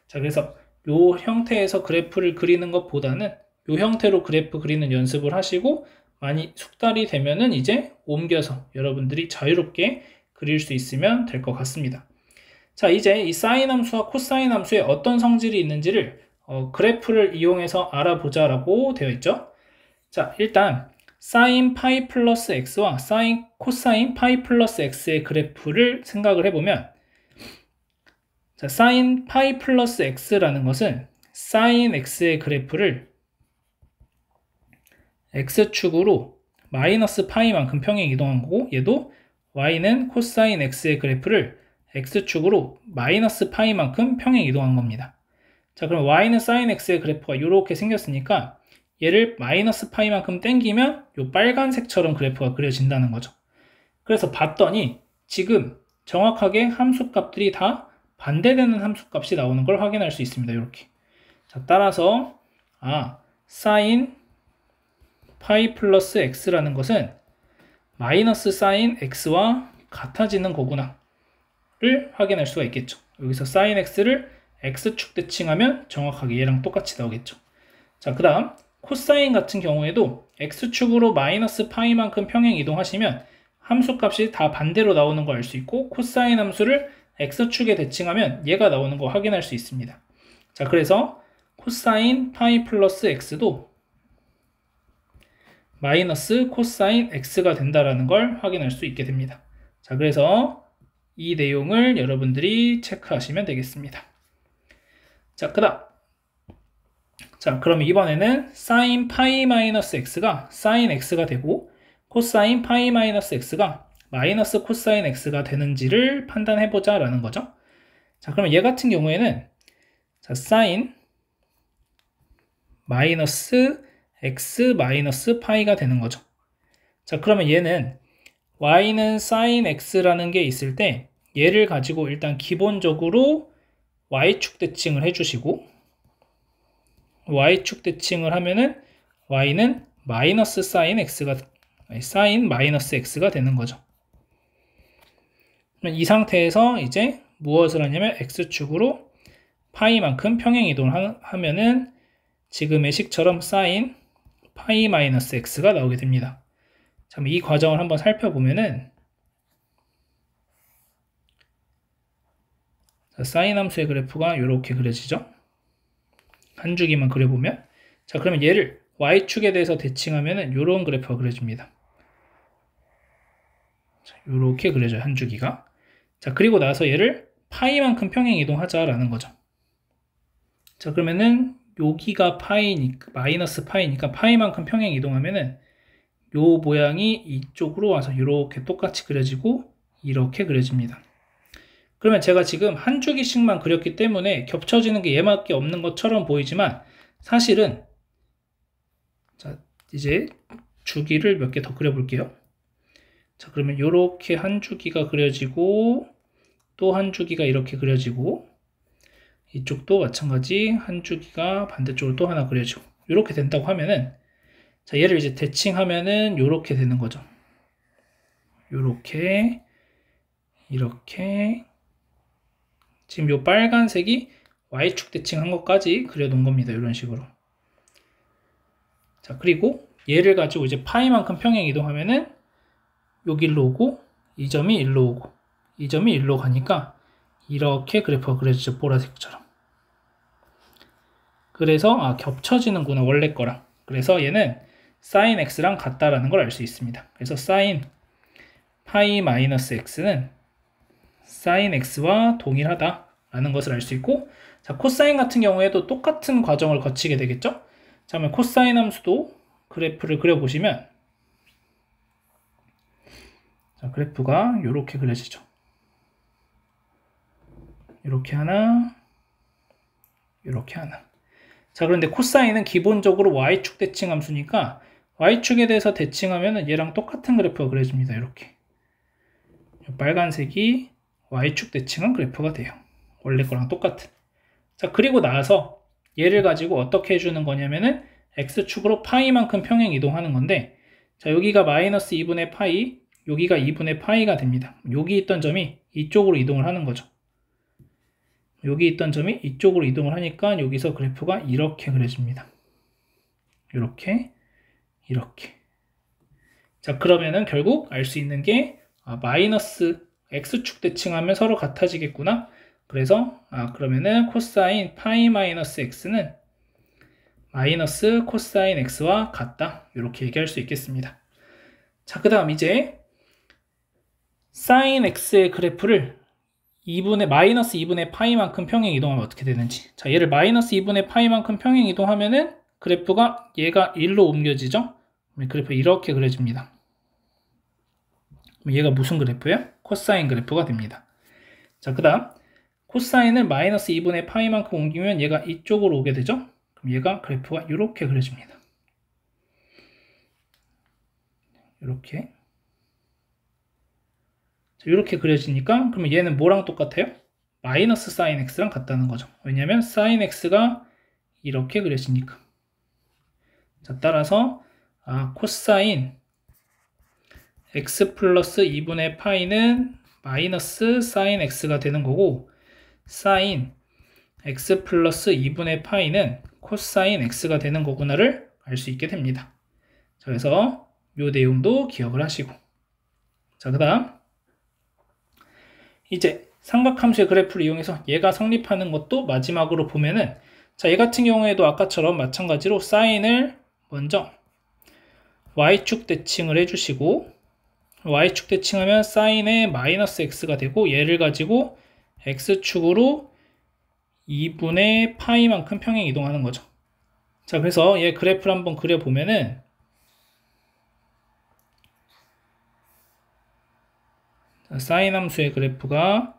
자, 그래서 요 형태에서 그래프를 그리는 것보다는 요 형태로 그래프 그리는 연습을 하시고 많이 숙달이 되면은 이제 옮겨서 여러분들이 자유롭게 그릴 수 있으면 될 것 같습니다. 자, 이제 이 사인 함수와 코사인 함수에 어떤 성질이 있는지를 그래프를 이용해서 알아보자 라고 되어 있죠. 자, 일단 사인 파이 플러스 x와 코사인 파이 플러스 x의 그래프를 생각을 해보면, 자, 사인 파이 플러스 x라는 것은 사인 x의 그래프를 x축으로 마이너스 파이만큼 평행 이동한 거고, 얘도 y는 코사인 x의 그래프를 x축으로 마이너스 파이만큼 평행 이동한 겁니다. 자, 그럼 y는 사인 x의 그래프가 이렇게 생겼으니까 얘를 마이너스 파이만큼 당기면 이 빨간색처럼 그래프가 그려진다는 거죠. 그래서 봤더니 지금 정확하게 함수값들이 다 반대되는 함수값이 나오는 걸 확인할 수 있습니다. 이렇게. 자, 따라서 사인 파이 플러스 x라는 것은 마이너스 사인 x와 같아지는 거구나 를 확인할 수가 있겠죠. 여기서 사인 x를 x축 대칭하면 정확하게 얘랑 똑같이 나오겠죠. 자, 그 다음 코사인 같은 경우에도 x축으로 마이너스 파이만큼 평행 이동하시면 함수값이 다 반대로 나오는 거 알 수 있고, 코사인 함수를 x축에 대칭하면 얘가 나오는 거 확인할 수 있습니다. 자, 그래서 코사인 파이 플러스 x도 마이너스 코사인 x가 된다라는 걸 확인할 수 있게 됩니다. 자, 그래서 이 내용을 여러분들이 체크하시면 되겠습니다. 자, 그 다음. 자, 그러면 이번에는 사인 파이 마이너스 x가 사인 x가 되고 코사인 파이 마이너스 x가 마이너스 코사인 x가 되는지를 판단해보자 라는 거죠. 자, 그러면 얘 같은 경우에는 자, 사인 마이너스 x 마이너스 파이가 되는 거죠. 자, 그러면 얘는 y는 사인 x라는 게 있을 때 얘를 가지고 일단 기본적으로 y축 대칭을 해주시고, y축 대칭을 하면은 y는 마이너스 사인 마이너스 x가 되는 거죠. 이 상태에서 이제 무엇을 하냐면 x축으로 파이만큼 평행 이동을 하면은 지금의 식처럼 사인 파이 마이너스 x가 나오게 됩니다. 자, 이 과정을 한번 살펴보면은, 자, 사인 함수의 그래프가 이렇게 그려지죠. 한 주기만 그려보면, 자, 그러면 얘를 y축에 대해서 대칭하면은 이런 그래프가 그려집니다. 자, 이렇게 그려져요, 한 주기가. 자, 그리고 나서 얘를 파이만큼 평행 이동하자라는 거죠. 자, 그러면은 여기가 파이니까 마이너스 파이니까 파이만큼 평행 이동하면은 요 모양이 이쪽으로 와서 이렇게 똑같이 그려지고 이렇게 그려집니다. 그러면 제가 지금 한 주기씩만 그렸기 때문에 겹쳐지는 게 얘밖에 없는 것처럼 보이지만 사실은, 자, 이제 주기를 몇 개 더 그려볼게요. 자, 그러면 이렇게 한 주기가 그려지고 또 한 주기가 이렇게 그려지고 이쪽도 마찬가지 한 주기가 반대쪽으로 또 하나 그려지고 이렇게 된다고 하면은, 자, 얘를 이제 대칭하면은 이렇게 되는 거죠. 이렇게 이렇게 지금 이 빨간색이 y축 대칭한 것까지 그려놓은 겁니다. 이런 식으로. 자, 그리고 얘를 가지고 이제 파이만큼 평행 이동하면은 여기 일로 오고 이 점이 일로 오고 이 점이 일로 가니까 이렇게 그래프가 그려지죠. 보라색처럼. 그래서 겹쳐지는구나, 원래 거랑. 그래서 얘는 sin x랑 같다라는 걸 알 수 있습니다. 그래서 sin 파이 마이너스 x는 sin x와 동일하다라는 것을 알 수 있고, 자, 코사인 같은 경우에도 똑같은 과정을 거치게 되겠죠? 자, 그러면 코사인 함수도 그래프를 그려보시면, 자, 그래프가 이렇게 그려지죠. 이렇게 하나, 이렇게 하나. 자, 그런데 코사인은 기본적으로 y축 대칭 함수니까 y축에 대해서 대칭하면 얘랑 똑같은 그래프가 그려집니다. 이렇게. 빨간색이 y축 대칭한 그래프가 돼요. 원래 거랑 똑같은. 자, 그리고 나서 얘를 가지고 어떻게 해주는 거냐면은 x축으로 파이만큼 평행 이동하는 건데, 자, 여기가 마이너스 2분의 파이, 여기가 2분의 파이가 됩니다. 여기 있던 점이 이쪽으로 이동을 하는 거죠. 여기 있던 점이 이쪽으로 이동을 하니까 여기서 그래프가 이렇게 그려집니다. 이렇게. 자, 그러면은 결국 알 수 있는 게 마이너스 x축 대칭하면 서로 같아지겠구나. 그래서 그러면은 코사인 파이 마이너스 x는 마이너스 코사인 x와 같다. 이렇게 얘기할 수 있겠습니다. 자, 그 다음 이제 사인 x의 그래프를 마이너스 2분의 파이만큼 평행 이동하면 어떻게 되는지. 자, 얘를 마이너스 2분의 파이만큼 평행 이동하면은 그래프가 얘가 1로 옮겨지죠? 그래프 이렇게 그려집니다. 얘가 무슨 그래프예요? 코사인 그래프가 됩니다. 자, 그 다음 코사인을 마이너스 2분의 파이만큼 옮기면 얘가 이쪽으로 오게 되죠? 그럼 얘가 그래프가 이렇게 그려집니다. 이렇게. 자, 이렇게 그려지니까 그러면 얘는 뭐랑 똑같아요? 마이너스 사인 x랑 같다는 거죠. 왜냐하면 사인 x가 이렇게 그려지니까. 자, 따라서 코사인 x 플러스 2분의 파이는 마이너스 사인 x가 되는 거고, 사인 x 플러스 2분의 파이는 코사인 x가 되는 거구나를 알 수 있게 됩니다. 자, 그래서 이 내용도 기억을 하시고. 자, 그 다음 이제 삼각함수의 그래프를 이용해서 얘가 성립하는 것도 마지막으로 보면은, 자, 얘 같은 경우에도 아까처럼 마찬가지로 사인을 먼저 y축 대칭을 해주시고, y축 대칭하면 사인의 마이너스 x가 되고, 얘를 가지고 x축으로 2분의 파이만큼 평행 이동하는 거죠. 자, 그래서 얘 그래프를 한번 그려보면은, 사인 함수의 그래프가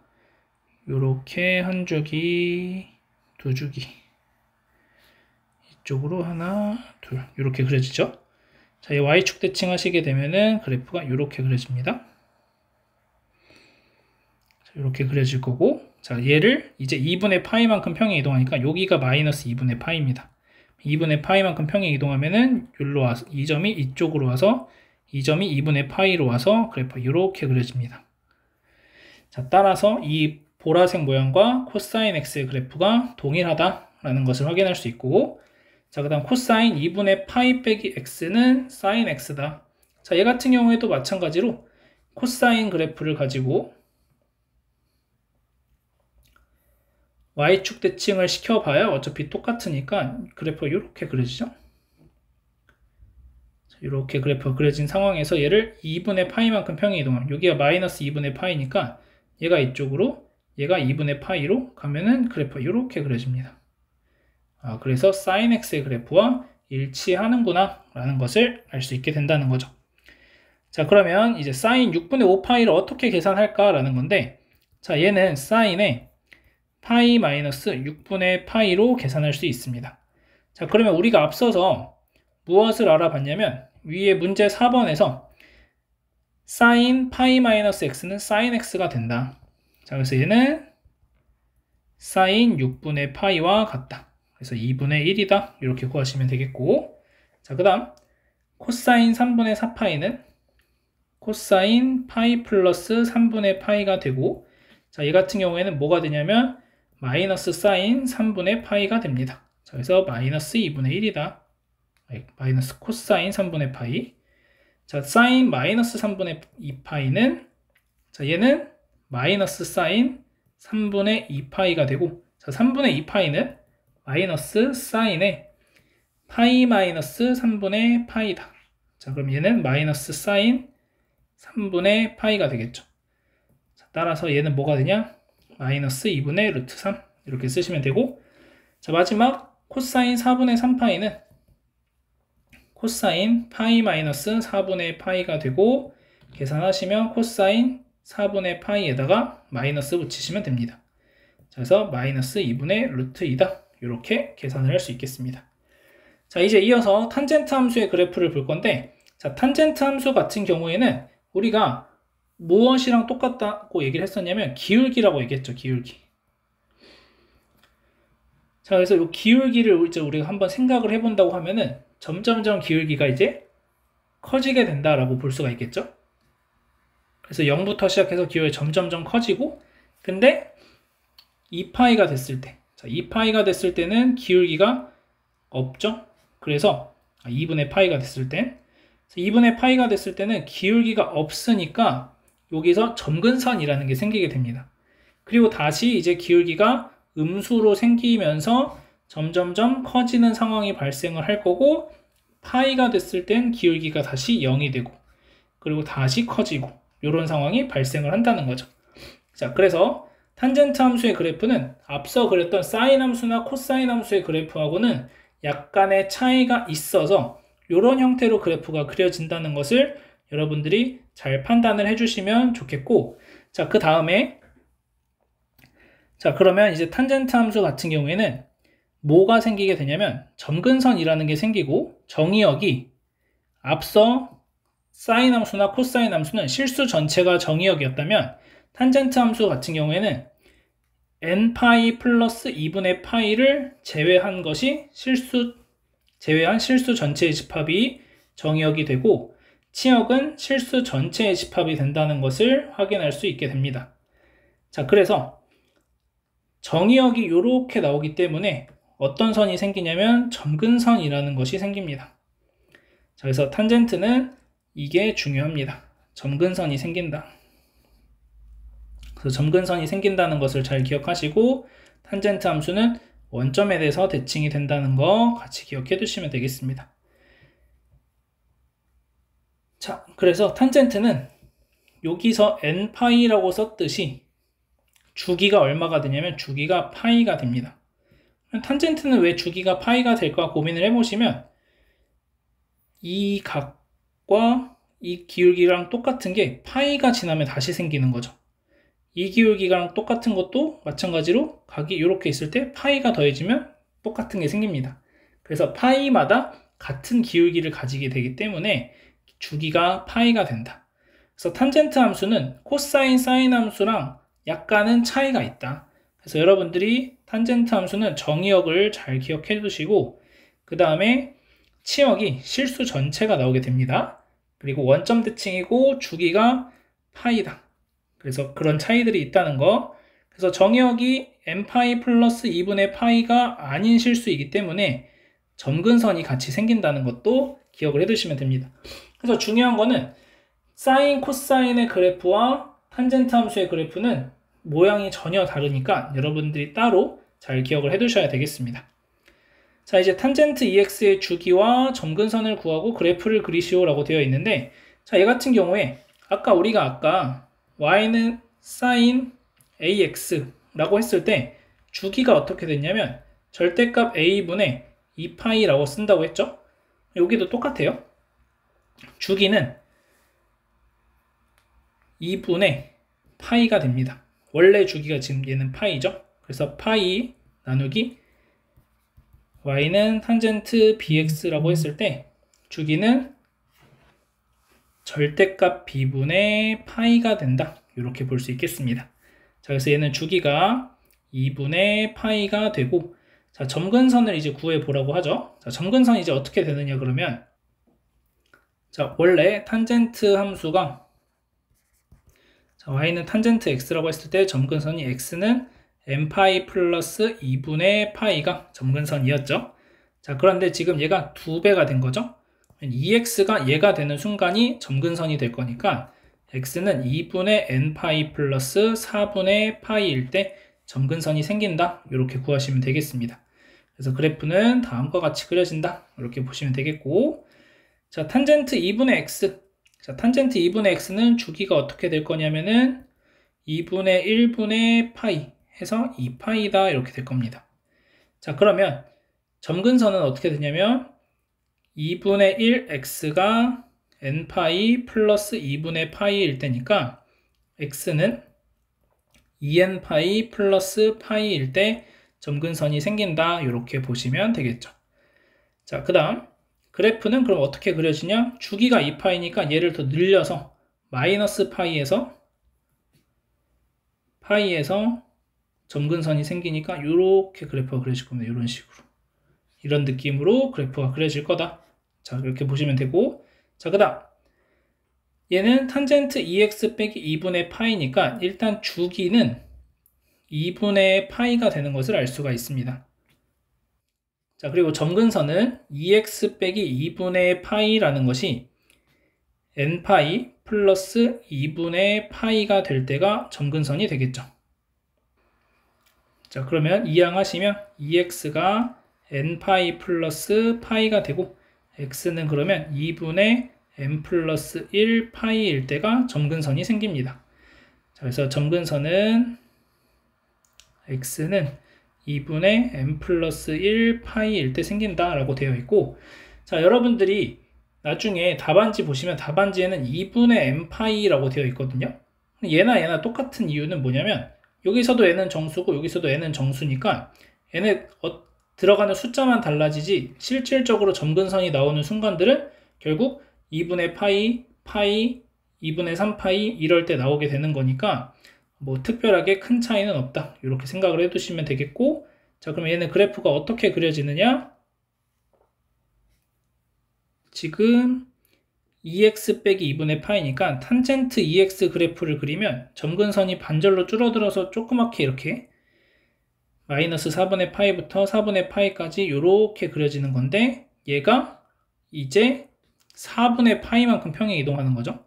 이렇게 한 주기, 두 주기, 이쪽으로 하나, 둘, 이렇게 그려지죠. 자, 이 y축 대칭 하시게 되면은 그래프가 이렇게 그려집니다. 자, 이렇게 그려질 거고, 자, 얘를 이제 2분의 파이만큼 평행 이동하니까 여기가 마이너스 2분의 파이입니다. 2분의 파이만큼 평행 이동하면은 여기로 와서 이 점이 이쪽으로 와서 이 점이 2분의 파이로 와서 그래프가 이렇게 그려집니다. 자, 따라서 이 보라색 모양과 코사인 x의 그래프가 동일하다라는 것을 확인할 수 있고, 자, 그 다음 코사인 2분의 파이 빼기 x는 사인 x다. 자, 얘 같은 경우에도 마찬가지로 코사인 그래프를 가지고 y축 대칭을 시켜봐야 어차피 똑같으니까 그래프가 이렇게 그려지죠. 자, 이렇게 그래프가 그려진 상황에서 얘를 2분의 파이만큼 평행 이동하면, 여기가 마이너스 2분의 파이니까 얘가 이쪽으로, 얘가 2분의 파이로 가면은 그래프가 이렇게 그려집니다. 그래서 sin x의 그래프와 일치하는구나 라는 것을 알 수 있게 된다는 거죠. 자, 그러면 이제 sin 6분의 5파이를 어떻게 계산할까 라는 건데, 자, 얘는 sin의 파이 마이너스 6분의 파이로 계산할 수 있습니다. 자, 그러면 우리가 앞서서 무엇을 알아봤냐면, 위에 문제 4번에서 sin 파이 마이너스 x는 sin x가 된다. 자, 그래서 얘는 sin 6분의 파이와 같다. 그래서 2분의 1이다. 이렇게 구하시면 되겠고, 자, 그 다음 코사인 3분의 4파이는 코사인 파이 플러스 3분의 파이가 되고, 자, 얘 같은 경우에는 뭐가 되냐면 마이너스 사인 3분의 파이가 됩니다. 자, 그래서 마이너스 2분의 1이다. 마이너스 코사인 3분의 파이. 자, 사인 마이너스 3분의 2파이는, 자, 얘는 마이너스 사인 3분의 2파이가 되고, 자, 3분의 2파이는 마이너스 사인의 파이 마이너스 3분의 파이다. 자, 그럼 얘는 마이너스 사인 3분의 파이가 되겠죠. 자, 따라서 얘는 뭐가 되냐? 마이너스 2분의 루트 3 이렇게 쓰시면 되고, 자, 마지막 코사인 4분의 3파이는 코사인 파이 마이너스 4분의 파이가 되고, 계산하시면 코사인 4분의 파이에다가 마이너스 붙이시면 됩니다. 자, 그래서 마이너스 2분의 루트 2다. 이렇게 계산을 할 수 있겠습니다. 자, 이제 이어서 탄젠트 함수의 그래프를 볼 건데, 자, 탄젠트 함수 같은 경우에는 우리가 무엇이랑 똑같다고 얘기를 했었냐면 기울기라고 얘기했죠. 기울기. 자, 그래서 이 기울기를 이제 우리가 한번 생각을 해본다고 하면은 점점점 기울기가 이제 커지게 된다라고 볼 수가 있겠죠. 그래서 0부터 시작해서 기울기 점점점 커지고, 근데 2파이가 됐을 때, 자, 2파이가 됐을 때는 기울기가 없죠? 그래서 2분의 파이가 됐을 때, 2분의 파이가 됐을 때는 기울기가 없으니까 여기서 점근선이라는 게 생기게 됩니다. 그리고 다시 이제 기울기가 음수로 생기면서 점점점 커지는 상황이 발생을 할 거고, 파이가 됐을 땐 기울기가 다시 0이 되고, 그리고 다시 커지고, 이런 상황이 발생을 한다는 거죠. 자, 그래서 탄젠트 함수의 그래프는 앞서 그렸던 사인 함수나 코사인 함수의 그래프하고는 약간의 차이가 있어서 이런 형태로 그래프가 그려진다는 것을 여러분들이 잘 판단을 해주시면 좋겠고, 자, 그 다음에, 자, 그러면 이제 탄젠트 함수 같은 경우에는 뭐가 생기게 되냐면 점근선이라는 게 생기고, 정의역이 앞서 사인 함수나 코사인 함수는 실수 전체가 정의역이었다면 탄젠트 함수 같은 경우에는 n파이 플러스 2분의 파이를 제외한 것이 제외한 실수 전체의 집합이 정의역이 되고, 치역은 실수 전체의 집합이 된다는 것을 확인할 수 있게 됩니다. 자, 그래서 정의역이 이렇게 나오기 때문에 어떤 선이 생기냐면 점근선이라는 것이 생깁니다. 자, 그래서 탄젠트는 이게 중요합니다. 점근선이 생긴다. 그래서 점근선이 생긴다는 것을 잘 기억하시고, 탄젠트 함수는 원점에 대해서 대칭이 된다는 거 같이 기억해 두시면 되겠습니다. 자, 그래서 탄젠트는 여기서 n파이라고 썼듯이 주기가 얼마가 되냐면 주기가 파이가 됩니다. 탄젠트는 왜 주기가 파이가 될까 고민을 해보시면 이 각과 이 기울기랑 똑같은 게 파이가 지나면 다시 생기는 거죠. 이 기울기랑 똑같은 것도 마찬가지로 각이 이렇게 있을 때 파이가 더해지면 똑같은 게 생깁니다. 그래서 파이마다 같은 기울기를 가지게 되기 때문에 주기가 파이가 된다. 그래서 탄젠트 함수는 코사인, 사인 함수랑 약간은 차이가 있다. 그래서 여러분들이 탄젠트 함수는 정의역을 잘 기억해 두시고, 그 다음에 치역이 실수 전체가 나오게 됩니다. 그리고 원점 대칭이고 주기가 파이다. 그래서 그런 차이들이 있다는 거. 그래서 정의역이 n파이 플러스 2분의 파이가 아닌 실수이기 때문에 점근선이 같이 생긴다는 것도 기억을 해두시면 됩니다. 그래서 중요한 거는 사인, 코사인의 그래프와 탄젠트 함수의 그래프는 모양이 전혀 다르니까 여러분들이 따로 잘 기억을 해두셔야 되겠습니다. 자, 이제 탄젠트 EX의 주기와 점근선을 구하고 그래프를 그리시오라고 되어 있는데, 자, 얘 같은 경우에 우리가 y는 sin AX라고 했을 때 주기가 어떻게 됐냐면 절대값 A분의 2파이라고 쓴다고 했죠? 여기도 똑같아요. 주기는 2분의 파이가 됩니다. 원래 주기가 지금 얘는 파이죠? 그래서 파이 나누기 y는 탄젠트 bx라고 했을 때 주기는 절대값 b분의 파이가 된다. 이렇게 볼 수 있겠습니다. 자, 그래서 얘는 주기가 2분의 파이가 되고, 자, 점근선을 이제 구해 보라고 하죠. 자, 점근선이 이제 어떻게 되느냐 그러면, 자, 원래 탄젠트 함수가, 자, y는 탄젠트 x라고 했을 때 점근선이 x는 n파이 플러스 2분의 파이가 점근선이었죠. 자, 그런데 지금 얘가 2배가 된 거죠. 2x가 얘가 되는 순간이 점근선이 될 거니까 x는 2분의 n파이 플러스 4분의 파이일 때 점근선이 생긴다. 이렇게 구하시면 되겠습니다. 그래서 그래프는 다음과 같이 그려진다. 이렇게 보시면 되겠고, 자, 탄젠트 2분의 x. 자, 탄젠트 2분의 x는 주기가 어떻게 될 거냐면은 2분의 1분의 파이 해서 2파이다. 이렇게 될 겁니다. 자, 그러면 점근선은 어떻게 되냐면 2분의 1x가 n파이 플러스 2분의 파이일 때니까 x는 2n파이 플러스 파이일 때 점근선이 생긴다. 이렇게 보시면 되겠죠. 자, 그 다음 그래프는 그럼 어떻게 그려지냐? 주기가 2파이니까 얘를 더 늘려서 마이너스 파이에서 점근선이 생기니까 이렇게 그래프가 그려질 겁니다. 이런 식으로. 이런 느낌으로 그래프가 그려질 거다. 자, 이렇게 보시면 되고, 자, 그 다음 얘는 탄젠트 2x 빼기 2분의 파이니까 일단 주기는 2분의 파이가 되는 것을 알 수가 있습니다. 자, 그리고 점근선은 2x 빼기 2분의 파이라는 것이 n파이 플러스 2분의 파이가 될 때가 점근선이 되겠죠. 자, 그러면 이항하시면 2x가 n파이 플러스 파이가 되고 x는 그러면 2분의 n 플러스 1 파이일 때가 점근선이 생깁니다. 자, 그래서 점근선은 x는 2분의 n 플러스 1 파이일 때 생긴다라고 되어 있고, 자, 여러분들이 나중에 답안지 보시면 답안지에는 2분의 n 파이라고 되어 있거든요. 얘나 똑같은 이유는 뭐냐면 여기서도 n은 정수고 여기서도 n은 정수니까 n에 들어가는 숫자만 달라지지 실질적으로 점근선이 나오는 순간들은 결국 2분의 파이, 2분의 3파이 이럴 때 나오게 되는 거니까 뭐 특별하게 큰 차이는 없다, 이렇게 생각을 해두시면 되겠고, 자, 그럼 얘는 그래프가 어떻게 그려지느냐? 지금 2x 빼기 2분의 파이니까 탄젠트 2x 그래프를 그리면 점근선이 반절로 줄어들어서 조그맣게 이렇게 마이너스 4분의 파이부터 4분의 파이까지 이렇게 그려지는 건데, 얘가 이제 4분의 파이만큼 평행 이동하는 거죠.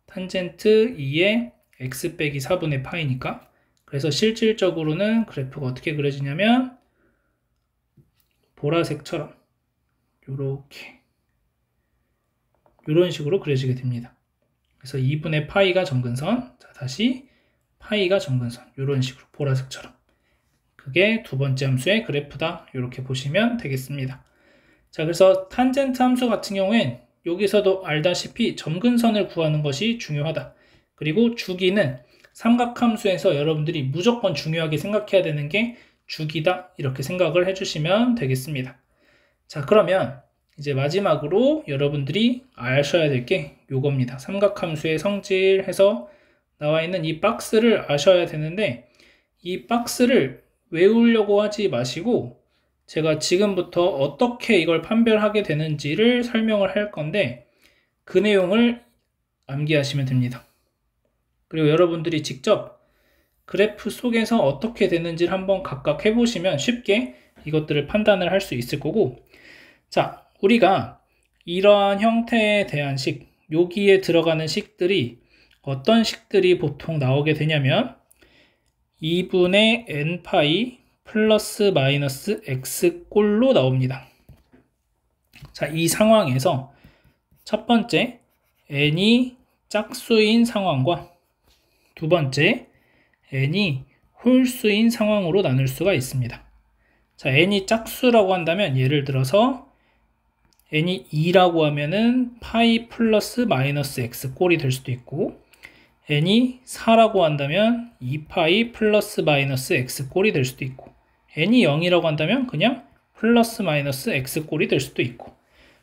탄젠트 2의 x 빼기 4분의 파이니까. 그래서 실질적으로는 그래프가 어떻게 그려지냐면 보라색처럼 이렇게 이런 식으로 그려지게 됩니다. 그래서 2분의 파이가 점근선, 자, 다시 파이가 점근선, 이런 식으로 보라색처럼. 그게 두 번째 함수의 그래프다, 이렇게 보시면 되겠습니다. 자, 그래서 탄젠트 함수 같은 경우엔 여기서도 알다시피 점근선을 구하는 것이 중요하다. 그리고 주기는 삼각함수에서 여러분들이 무조건 중요하게 생각해야 되는 게 주기다, 이렇게 생각을 해주시면 되겠습니다. 자, 그러면 이제 마지막으로 여러분들이 아셔야 될 게 요겁니다. 삼각함수의 성질 해서 나와 있는 이 박스를 아셔야 되는데, 이 박스를 외우려고 하지 마시고 제가 지금부터 어떻게 이걸 판별하게 되는지를 설명을 할 건데 그 내용을 암기하시면 됩니다. 그리고 여러분들이 직접 그래프 속에서 어떻게 되는지를 한번 각각 해보시면 쉽게 이것들을 판단을 할 수 있을 거고, 자, 우리가 이러한 형태에 대한 식, 여기에 들어가는 식들이 어떤 식들이 보통 나오게 되냐면 2분의 n파이 플러스 마이너스 x 꼴로 나옵니다. 자, 이 상황에서 첫 번째 n이 짝수인 상황과 두 번째 n이 홀수인 상황으로 나눌 수가 있습니다. 자, n이 짝수라고 한다면 예를 들어서 n이 2라고 하면은 파이 플러스 마이너스 x 꼴이 될 수도 있고, n이 4라고 한다면 2파이 플러스 마이너스 x 꼴이 될 수도 있고, n이 0이라고 한다면 그냥 플러스 마이너스 x 꼴이 될 수도 있고,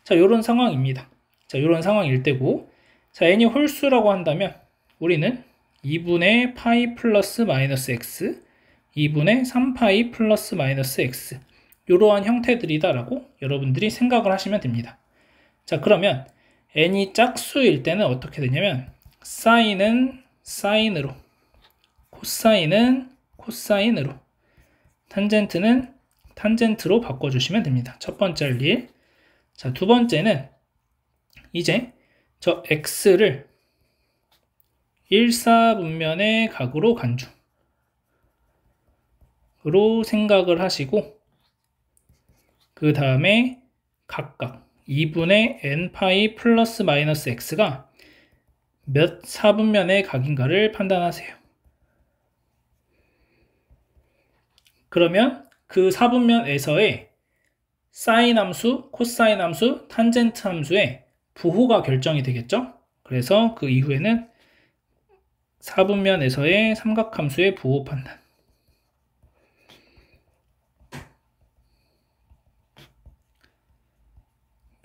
자, 요런 상황입니다. 자, 요런 상황일 때고, 자, n이 홀수라고 한다면 우리는 2분의 파이 플러스 마이너스 x, 2분의 3파이 플러스 마이너스 x, 이러한 형태들이다라고 여러분들이 생각을 하시면 됩니다. 자, 그러면 n이 짝수일 때는 어떻게 되냐면 사인은 사인으로, 코사인은 코사인으로, 탄젠트는 탄젠트로 바꿔주시면 됩니다. 첫 번째 할 일. 자, 두 번째는 이제 저 x를 1사분면의 각으로 간주로 생각을 하시고, 그 다음에 각각 2분의 n파이 플러스 마이너스 x가 몇 사분면의 각인가를 판단하세요. 그러면 그 사분면에서의 사인 함수, 코사인 함수, 탄젠트 함수의 부호가 결정이 되겠죠? 그래서 그 이후에는 사분면에서의 삼각함수의 부호 판단,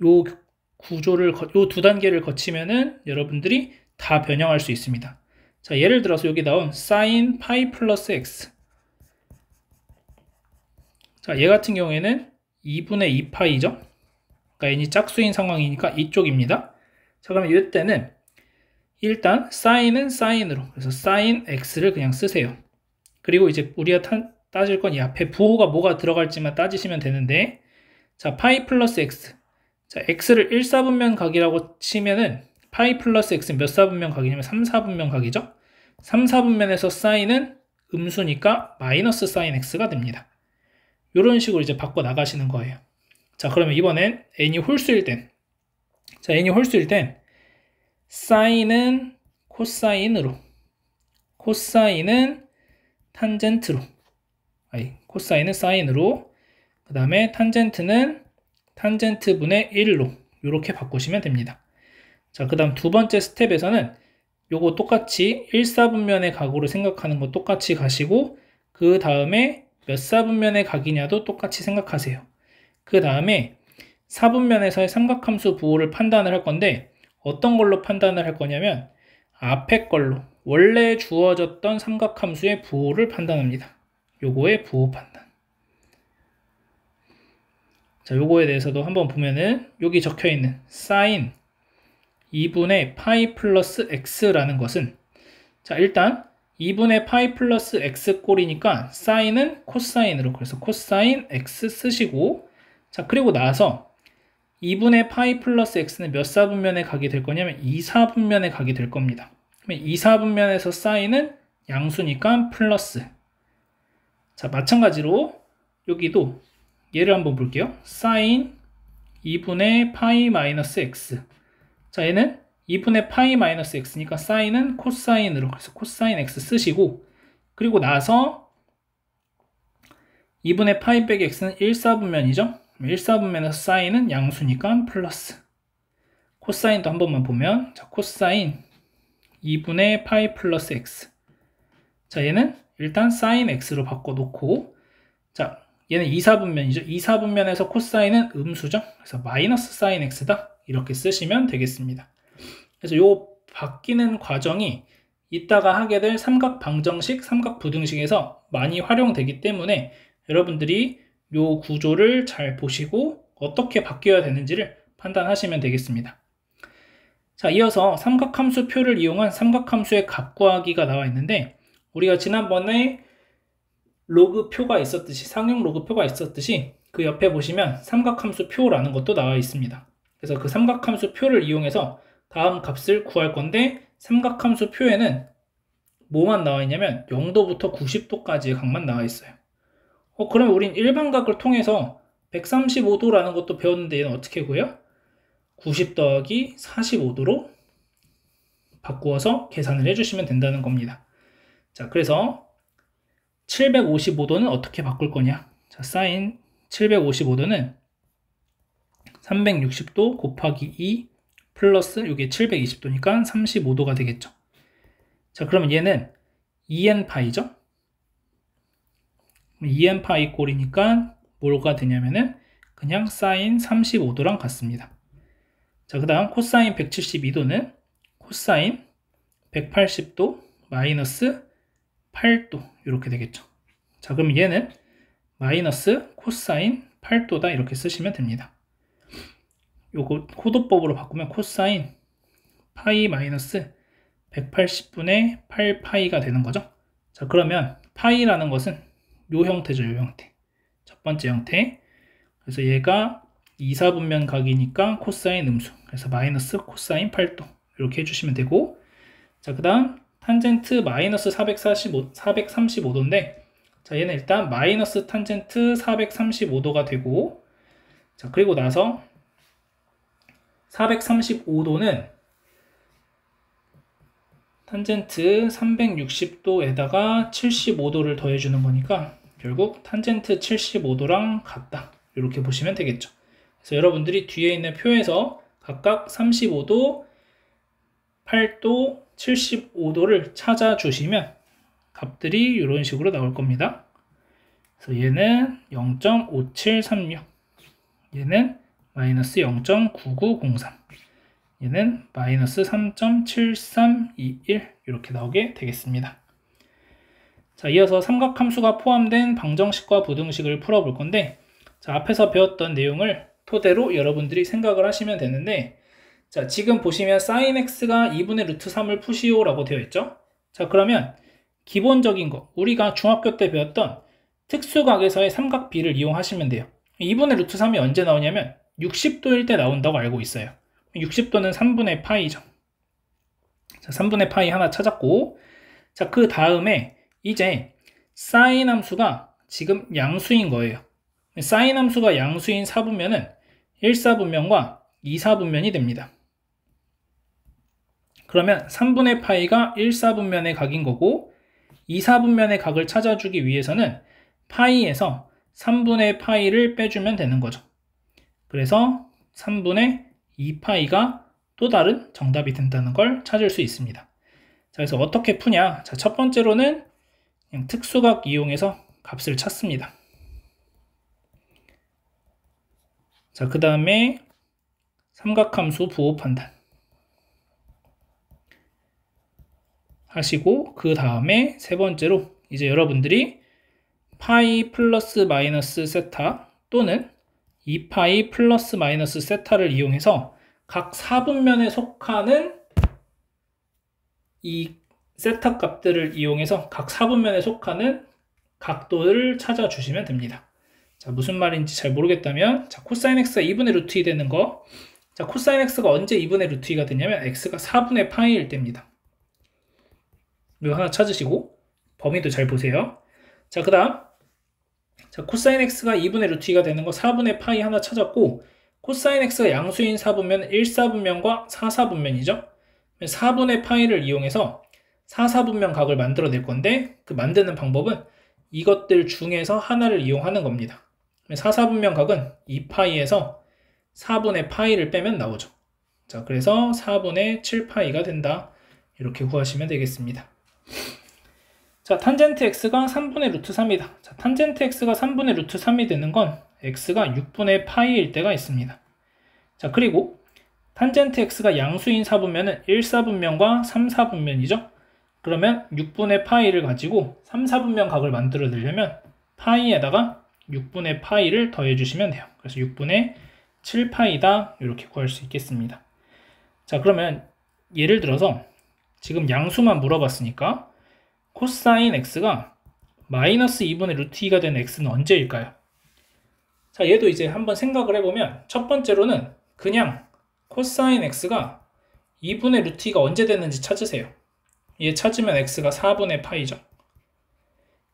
요 구조를, 요 두 단계를 거치면은 여러분들이 다 변형할 수 있습니다. 자, 예를 들어서 여기 나온 sin 파이 플러스 x. 자, 얘 같은 경우에는 2분의 2파이죠. 그러니까 n이 짝수인 상황이니까 이쪽입니다. 자, 그러면 이때는 일단 사인은 사인으로, 그래서 사인 x를 그냥 쓰세요. 그리고 이제 우리가 따질 건 이 앞에 부호가 뭐가 들어갈지만 따지시면 되는데, 자, 파이 플러스 x. 자, x를 1, 4분면 각이라고 치면은 파이 플러스 x는 몇 사분면 각이냐면 3, 4분면 각이죠. 3, 4분면에서 사인은 음수니까 마이너스 사인 x가 됩니다. 이런 식으로 이제 바꿔 나가시는 거예요. 자, 그러면 이번엔 n이 홀수일 땐, 자, n이 홀수일 땐 사인은 코사인으로, 코사인은 탄젠트로, 코사인은 사인으로, 그 다음에 탄젠트는 탄젠트분의 1로 이렇게 바꾸시면 됩니다. 자, 그 다음 두 번째 스텝에서는 요거 똑같이 1, 4분면의 각으로 생각하는 거 똑같이 가시고, 그 다음에 몇 사분면의 각이냐도 똑같이 생각하세요. 그 다음에 4분면에서의 삼각함수 부호를 판단을 할 건데, 어떤 걸로 판단을 할 거냐면 앞에 걸로 원래 주어졌던 삼각함수의 부호를 판단합니다. 요거의 부호 판단. 자, 요거에 대해서도 한번 보면은 여기 적혀 있는 사인 2분의 파이 플러스 x라는 것은, 자, 일단 2분의 파이 플러스 x 꼴이니까 사인은 코사인으로, 그래서 코사인 x 쓰시고, 자, 그리고 나서 2분의 파이 플러스 x는 몇 사분면의 각이 될 거냐면 2, 4분면의 각이 될 겁니다. 그러면 2, 4분면에서 사인은 양수니까 플러스. 자, 마찬가지로 여기도 얘를 한번 볼게요. 사인 2분의 파이 마이너스 x. 자, 얘는 2분의 파이 마이너스 x니까 사인은 코사인으로, 그래서 코사인 x 쓰시고, 그리고 나서 2분의 파이 빼기 x는 1, 4분면이죠. 1, 4분면에서 사인은 양수니까 플러스. 코사인도 한 번만 보면, 자, 코사인 2분의 파이 플러스 x. 자, 얘는 일단 사인 x로 바꿔놓고, 자, 얘는 2, 4분면이죠. 2, 4분면에서 코사인은 음수죠. 그래서 마이너스 사인 x다. 이렇게 쓰시면 되겠습니다. 그래서 요 바뀌는 과정이 이따가 하게 될 삼각 방정식, 삼각 부등식에서 많이 활용되기 때문에 여러분들이 요 구조를 잘 보시고 어떻게 바뀌어야 되는지를 판단하시면 되겠습니다. 자, 이어서 삼각함수 표를 이용한 삼각함수의 값 구하기가 나와 있는데, 우리가 지난번에 로그 표가 있었듯이, 상용 로그 표가 있었듯이 그 옆에 보시면 삼각함수 표라는 것도 나와 있습니다. 그래서 그 삼각함수 표를 이용해서 다음 값을 구할 건데, 삼각함수 표에는 뭐만 나와 있냐면 0도부터 90도까지의 각만 나와 있어요. 그럼 우린 일반각을 통해서 135도라는 것도 배웠는데 얘는 어떻게 구해요? 90 더하기 45도로 바꾸어서 계산을 해주시면 된다는 겁니다. 자, 그래서 755도는 어떻게 바꿀 거냐? 자, 사인 755도는 360도 곱하기 2 플러스 이게 720도니까 35도가 되겠죠. 자, 그러면 얘는 2n파이죠? 2n파이 꼴이니까 뭐가 되냐면은 그냥 사인 35도랑 같습니다. 자, 그 다음 코사인 172도는 코사인 180도 마이너스 8도 이렇게 되겠죠. 자, 그럼 얘는 마이너스 코사인 8도다 이렇게 쓰시면 됩니다. 요거 호도법으로 바꾸면 코사인 파이 마이너스 180분의 8파이가 되는 거죠. 자, 그러면 파이라는 것은 요 형태죠, 요 형태. 첫 번째 형태. 그래서 얘가 2, 4분면 각이니까 코사인 음수. 그래서 마이너스 코사인 8도. 이렇게 해주시면 되고. 자, 그 다음 탄젠트 마이너스 435도인데, 자, 얘는 일단 마이너스 탄젠트 435도가 되고, 자, 그리고 나서 435도는 탄젠트 360도에다가 75도를 더해주는 거니까 결국 탄젠트 75도랑 같다. 이렇게 보시면 되겠죠. 그래서 여러분들이 뒤에 있는 표에서 각각 35도, 8도, 75도를 찾아주시면 값들이 이런 식으로 나올 겁니다. 그래서 얘는 0.5736, 얘는 마이너스 0.9903, 얘는 마이너스 3.7321 이렇게 나오게 되겠습니다. 자, 이어서 삼각함수가 포함된 방정식과 부등식을 풀어볼 건데, 자, 앞에서 배웠던 내용을 토대로 여러분들이 생각을 하시면 되는데, 자, 지금 보시면 sin x가 2분의 루트 3을 푸시오 라고 되어 있죠. 자, 그러면 기본적인 거, 우리가 중학교 때 배웠던 특수각에서의 삼각비를 이용하시면 돼요. 2분의 루트 3이 언제 나오냐면 60도일 때 나온다고 알고 있어요. 60도는 3분의 파이죠. 자, 3분의 파이 하나 찾았고, 자, 그 다음에 이제 사인 함수가 지금 양수인 거예요. 사인 함수가 양수인 4분면은 1사분면과 2사분면이 됩니다. 그러면 3분의 파이가 1사분면의 각인 거고 2사분면의 각을 찾아주기 위해서는 파이에서 3분의 파이를 빼주면 되는 거죠. 그래서 3분의 2파이가 또 다른 정답이 된다는 걸 찾을 수 있습니다. 자, 그래서 어떻게 푸냐? 자, 첫 번째로는 그냥 특수각 이용해서 값을 찾습니다. 자, 그 다음에 삼각함수 부호 판단 하시고, 그 다음에 세 번째로 이제 여러분들이 파이 플러스 마이너스 세타 또는 2파이 플러스 마이너스 세타를 이용해서 각 4분면에 속하는 이 세타 값들을 이용해서 각 4분면에 속하는 각도를 찾아주시면 됩니다. 자, 무슨 말인지 잘 모르겠다면, 자, 코사인 x가 2분의 루트 2 되는 거. 자, 코사인 x가 언제 2분의 루트 2가 되냐면 x가 4분의 파이일 때입니다. 이거 하나 찾으시고 범위도 잘 보세요. 자, 그 다음, 자, 코사인 x가 2분의 루트 2가 되는 거 4분의 파이 하나 찾았고, 코사인 x가 양수인 4분면 1사분면과 4사분면이죠. 4분의 파이를 이용해서 4사분면 각을 만들어낼 건데, 그 만드는 방법은 이것들 중에서 하나를 이용하는 겁니다. 4사분면 각은 2파이에서 4분의 파이를 빼면 나오죠. 자, 그래서 4분의 7파이가 된다. 이렇게 구하시면 되겠습니다. 자, 탄젠트 x가 3분의 루트 3이다. 자, 탄젠트 x가 3분의 루트 3이 되는 건 x가 6분의 파이일 때가 있습니다. 자, 그리고 탄젠트 x가 양수인 4분면은 1사분면과 3사분면이죠. 그러면 6분의 파이를 가지고 3사분면 각을 만들어내려면 파이에다가 6분의 파이를 더해주시면 돼요. 그래서 6분의 7파이다. 이렇게 구할 수 있겠습니다. 자, 그러면 예를 들어서 지금 양수만 물어봤으니까 코사인 x가 마이너스 2분의 루트 2가 되는 x는 언제일까요? 자, 얘도 이제 한번 생각을 해보면 첫 번째로는 그냥 코사인 x가 2분의 루트 2가 언제 됐는지 찾으세요. 얘 찾으면 x가 4분의 파이죠.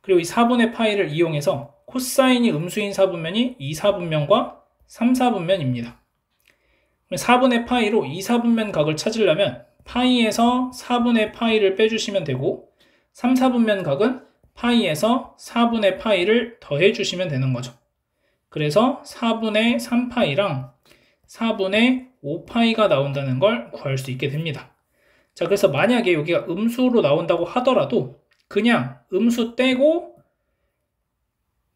그리고 이 4분의 파이를 이용해서 코사인이 음수인 4분면이 2사분면과 3사분면입니다. 4분의 파이로 2사분면 각을 찾으려면 파이에서 4분의 파이를 빼주시면 되고 3사분면 각은 파이에서 4분의 파이를 더해주시면 되는 거죠. 그래서 4분의 3파이랑 4분의 5파이가 나온다는 걸 구할 수 있게 됩니다. 자, 그래서 만약에 여기가 음수로 나온다고 하더라도 그냥 음수 떼고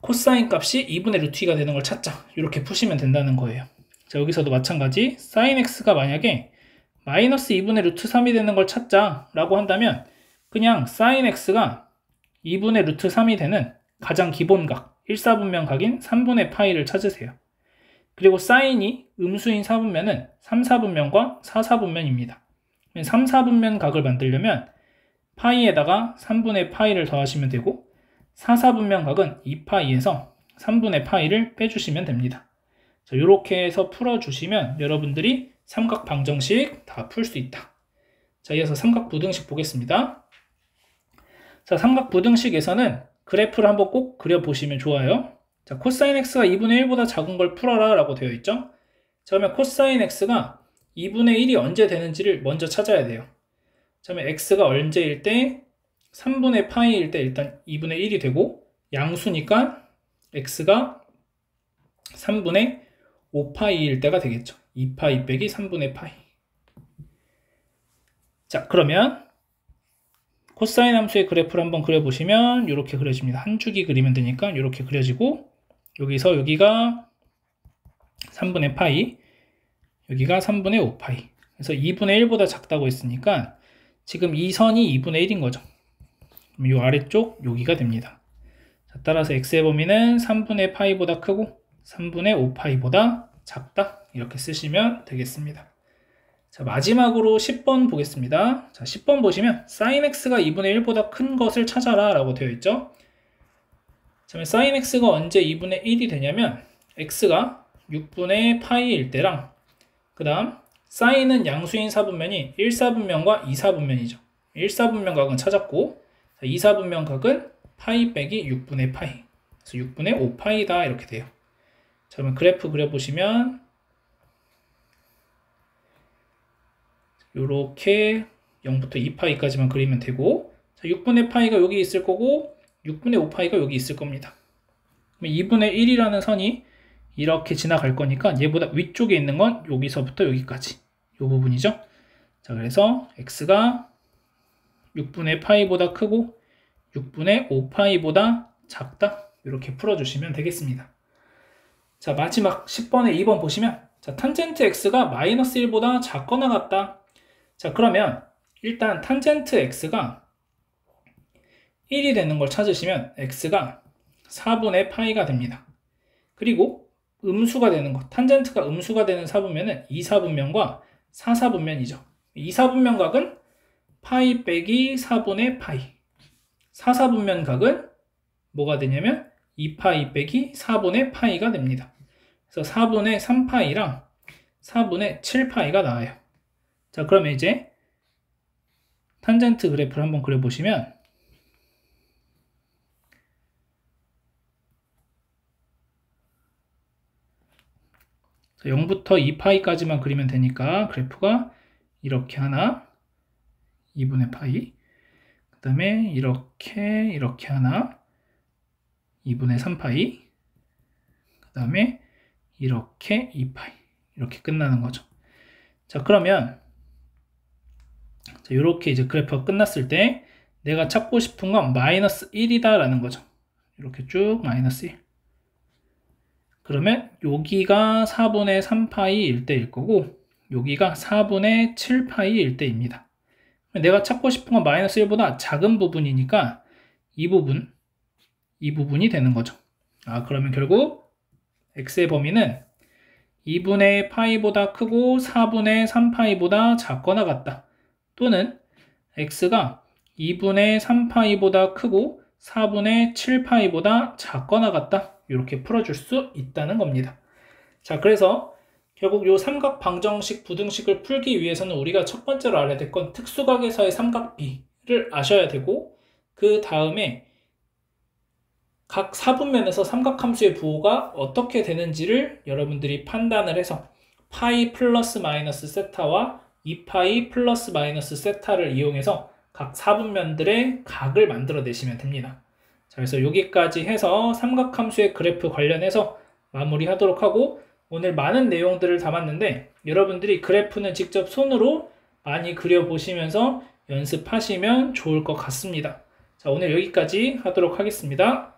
코사인 값이 2분의 루트 2가 되는 걸 찾자. 이렇게 푸시면 된다는 거예요. 자, 여기서도 마찬가지 사인 x가 만약에 마이너스 2분의 루트 3이 되는 걸 찾자 라고 한다면 그냥 사인 x가 2분의 루트 3이 되는 가장 기본각 1사분면 각인 3분의 파이를 찾으세요. 그리고 사인이 음수인 4분면은 3사분면과 4사분면입니다. 3사분면 각을 만들려면 파이에다가 3분의 파이를 더하시면 되고 4사분면 각은 2파이에서 3분의 파이를 빼주시면 됩니다. 자, 이렇게 해서 풀어주시면 여러분들이 삼각 방정식 다 풀 수 있다. 자, 이어서 삼각 부등식 보겠습니다. 자, 삼각 부등식에서는 그래프를 한번 꼭 그려보시면 좋아요. 자, 코사인 x가 2분의 1보다 작은 걸 풀어라 라고 되어 있죠. 자, 그러면 코사인 x가 2분의 1이 언제 되는지를 먼저 찾아야 돼요. 자, 그러면 x가 언제일 때 3분의 파이일 때 일단 2분의 1이 되고 양수니까 x가 3분의 5파이일 때가 되겠죠. 2파이 빼기 3분의 파이. 자, 그러면 코사인 함수의 그래프를 한번 그려보시면 이렇게 그려집니다. 한 줄기 그리면 되니까 이렇게 그려지고 여기서 여기가 3분의 파이, 여기가 3분의 5파이. 그래서 2분의 1보다 작다고 했으니까 지금 이 선이 2분의 1인 거죠. 그럼 이 아래쪽 여기가 됩니다. 자, 따라서 x의 범위는 3분의 파이보다 크고 3분의 5파이보다 작다. 이렇게 쓰시면 되겠습니다. 자, 마지막으로 10번 보겠습니다. 자, 10번 보시면 sin x가 2분의 1보다 큰 것을 찾아라 라고 되어 있죠. 자, sin x가 언제 2분의 1이 되냐면 x가 6분의 파이일 때랑 그 다음 sin은 양수인 사분면이 1사분면과 2사분면이죠. 1사분면 각은 찾았고 2사분면 각은 파이 빼기 6분의 파이, 그래서 6분의 5파이다 이렇게 돼요. 자, 그러면 그래프 그려보시면 요렇게 0부터 2파이까지만 그리면 되고, 자, 6분의 파이가 여기 있을 거고 6분의 5파이가 여기 있을 겁니다. 그럼 2분의 1이라는 선이 이렇게 지나갈 거니까 얘보다 위쪽에 있는 건 여기서부터 여기까지 이 부분이죠. 자, 그래서 x가 6분의 파이보다 크고 6분의 5파이보다 작다, 이렇게 풀어주시면 되겠습니다. 자, 마지막 10번에 2번 보시면, 자, 탄젠트 x가 마이너스 1보다 작거나 같다. 자, 그러면 일단 탄젠트 x가 1이 되는 걸 찾으시면 x가 4분의 파이가 됩니다. 그리고 음수가 되는 것, 탄젠트가 음수가 되는 사분면은 2사분면과 4사분면이죠. 2사분면 각은 파이 빼기 4분의 파이, 4사분면 각은 뭐가 되냐면 2파이 빼기 4분의 파이가 됩니다. 그래서 4분의 3파이랑 4분의 7파이가 나와요. 자, 그러면 이제 탄젠트 그래프를 한번 그려보시면, 자, 0부터 2파이까지만 그리면 되니까 그래프가 이렇게 하나, 2분의 파이, 그 다음에 이렇게 하나, 2분의 3파이, 그 다음에 이렇게 2파이, 이렇게 끝나는 거죠. 자, 그러면 이렇게 이제 그래프가 끝났을 때 내가 찾고 싶은 건 마이너스 1이다 라는 거죠. 이렇게 쭉 마이너스 1. 그러면 여기가 4분의 3파이일 때일 거고 여기가 4분의 7파이일 때입니다. 내가 찾고 싶은 건 마이너스 1보다 작은 부분이니까 이 부분이 되는 거죠. 아, 그러면 결국 x의 범위는 2분의 파이보다 크고 4분의 3파이보다 작거나 같다. 또는 x가 2분의 3파이보다 크고 4분의 7파이보다 작거나 같다. 이렇게 풀어줄 수 있다는 겁니다. 자, 그래서 결국 이 삼각 방정식 부등식을 풀기 위해서는 우리가 첫 번째로 알아야 될 건 특수각에서의 삼각비를 아셔야 되고, 그 다음에 각 사분면에서 삼각함수의 부호가 어떻게 되는지를 여러분들이 판단을 해서 파이 플러스 마이너스 세타와 2파이 플러스 마이너스 세타를 이용해서 각 사분면들의 각을 만들어내시면 됩니다. 자, 그래서 여기까지 해서 삼각함수의 그래프 관련해서 마무리하도록 하고, 오늘 많은 내용들을 담았는데 여러분들이 그래프는 직접 손으로 많이 그려보시면서 연습하시면 좋을 것 같습니다. 자, 오늘 여기까지 하도록 하겠습니다.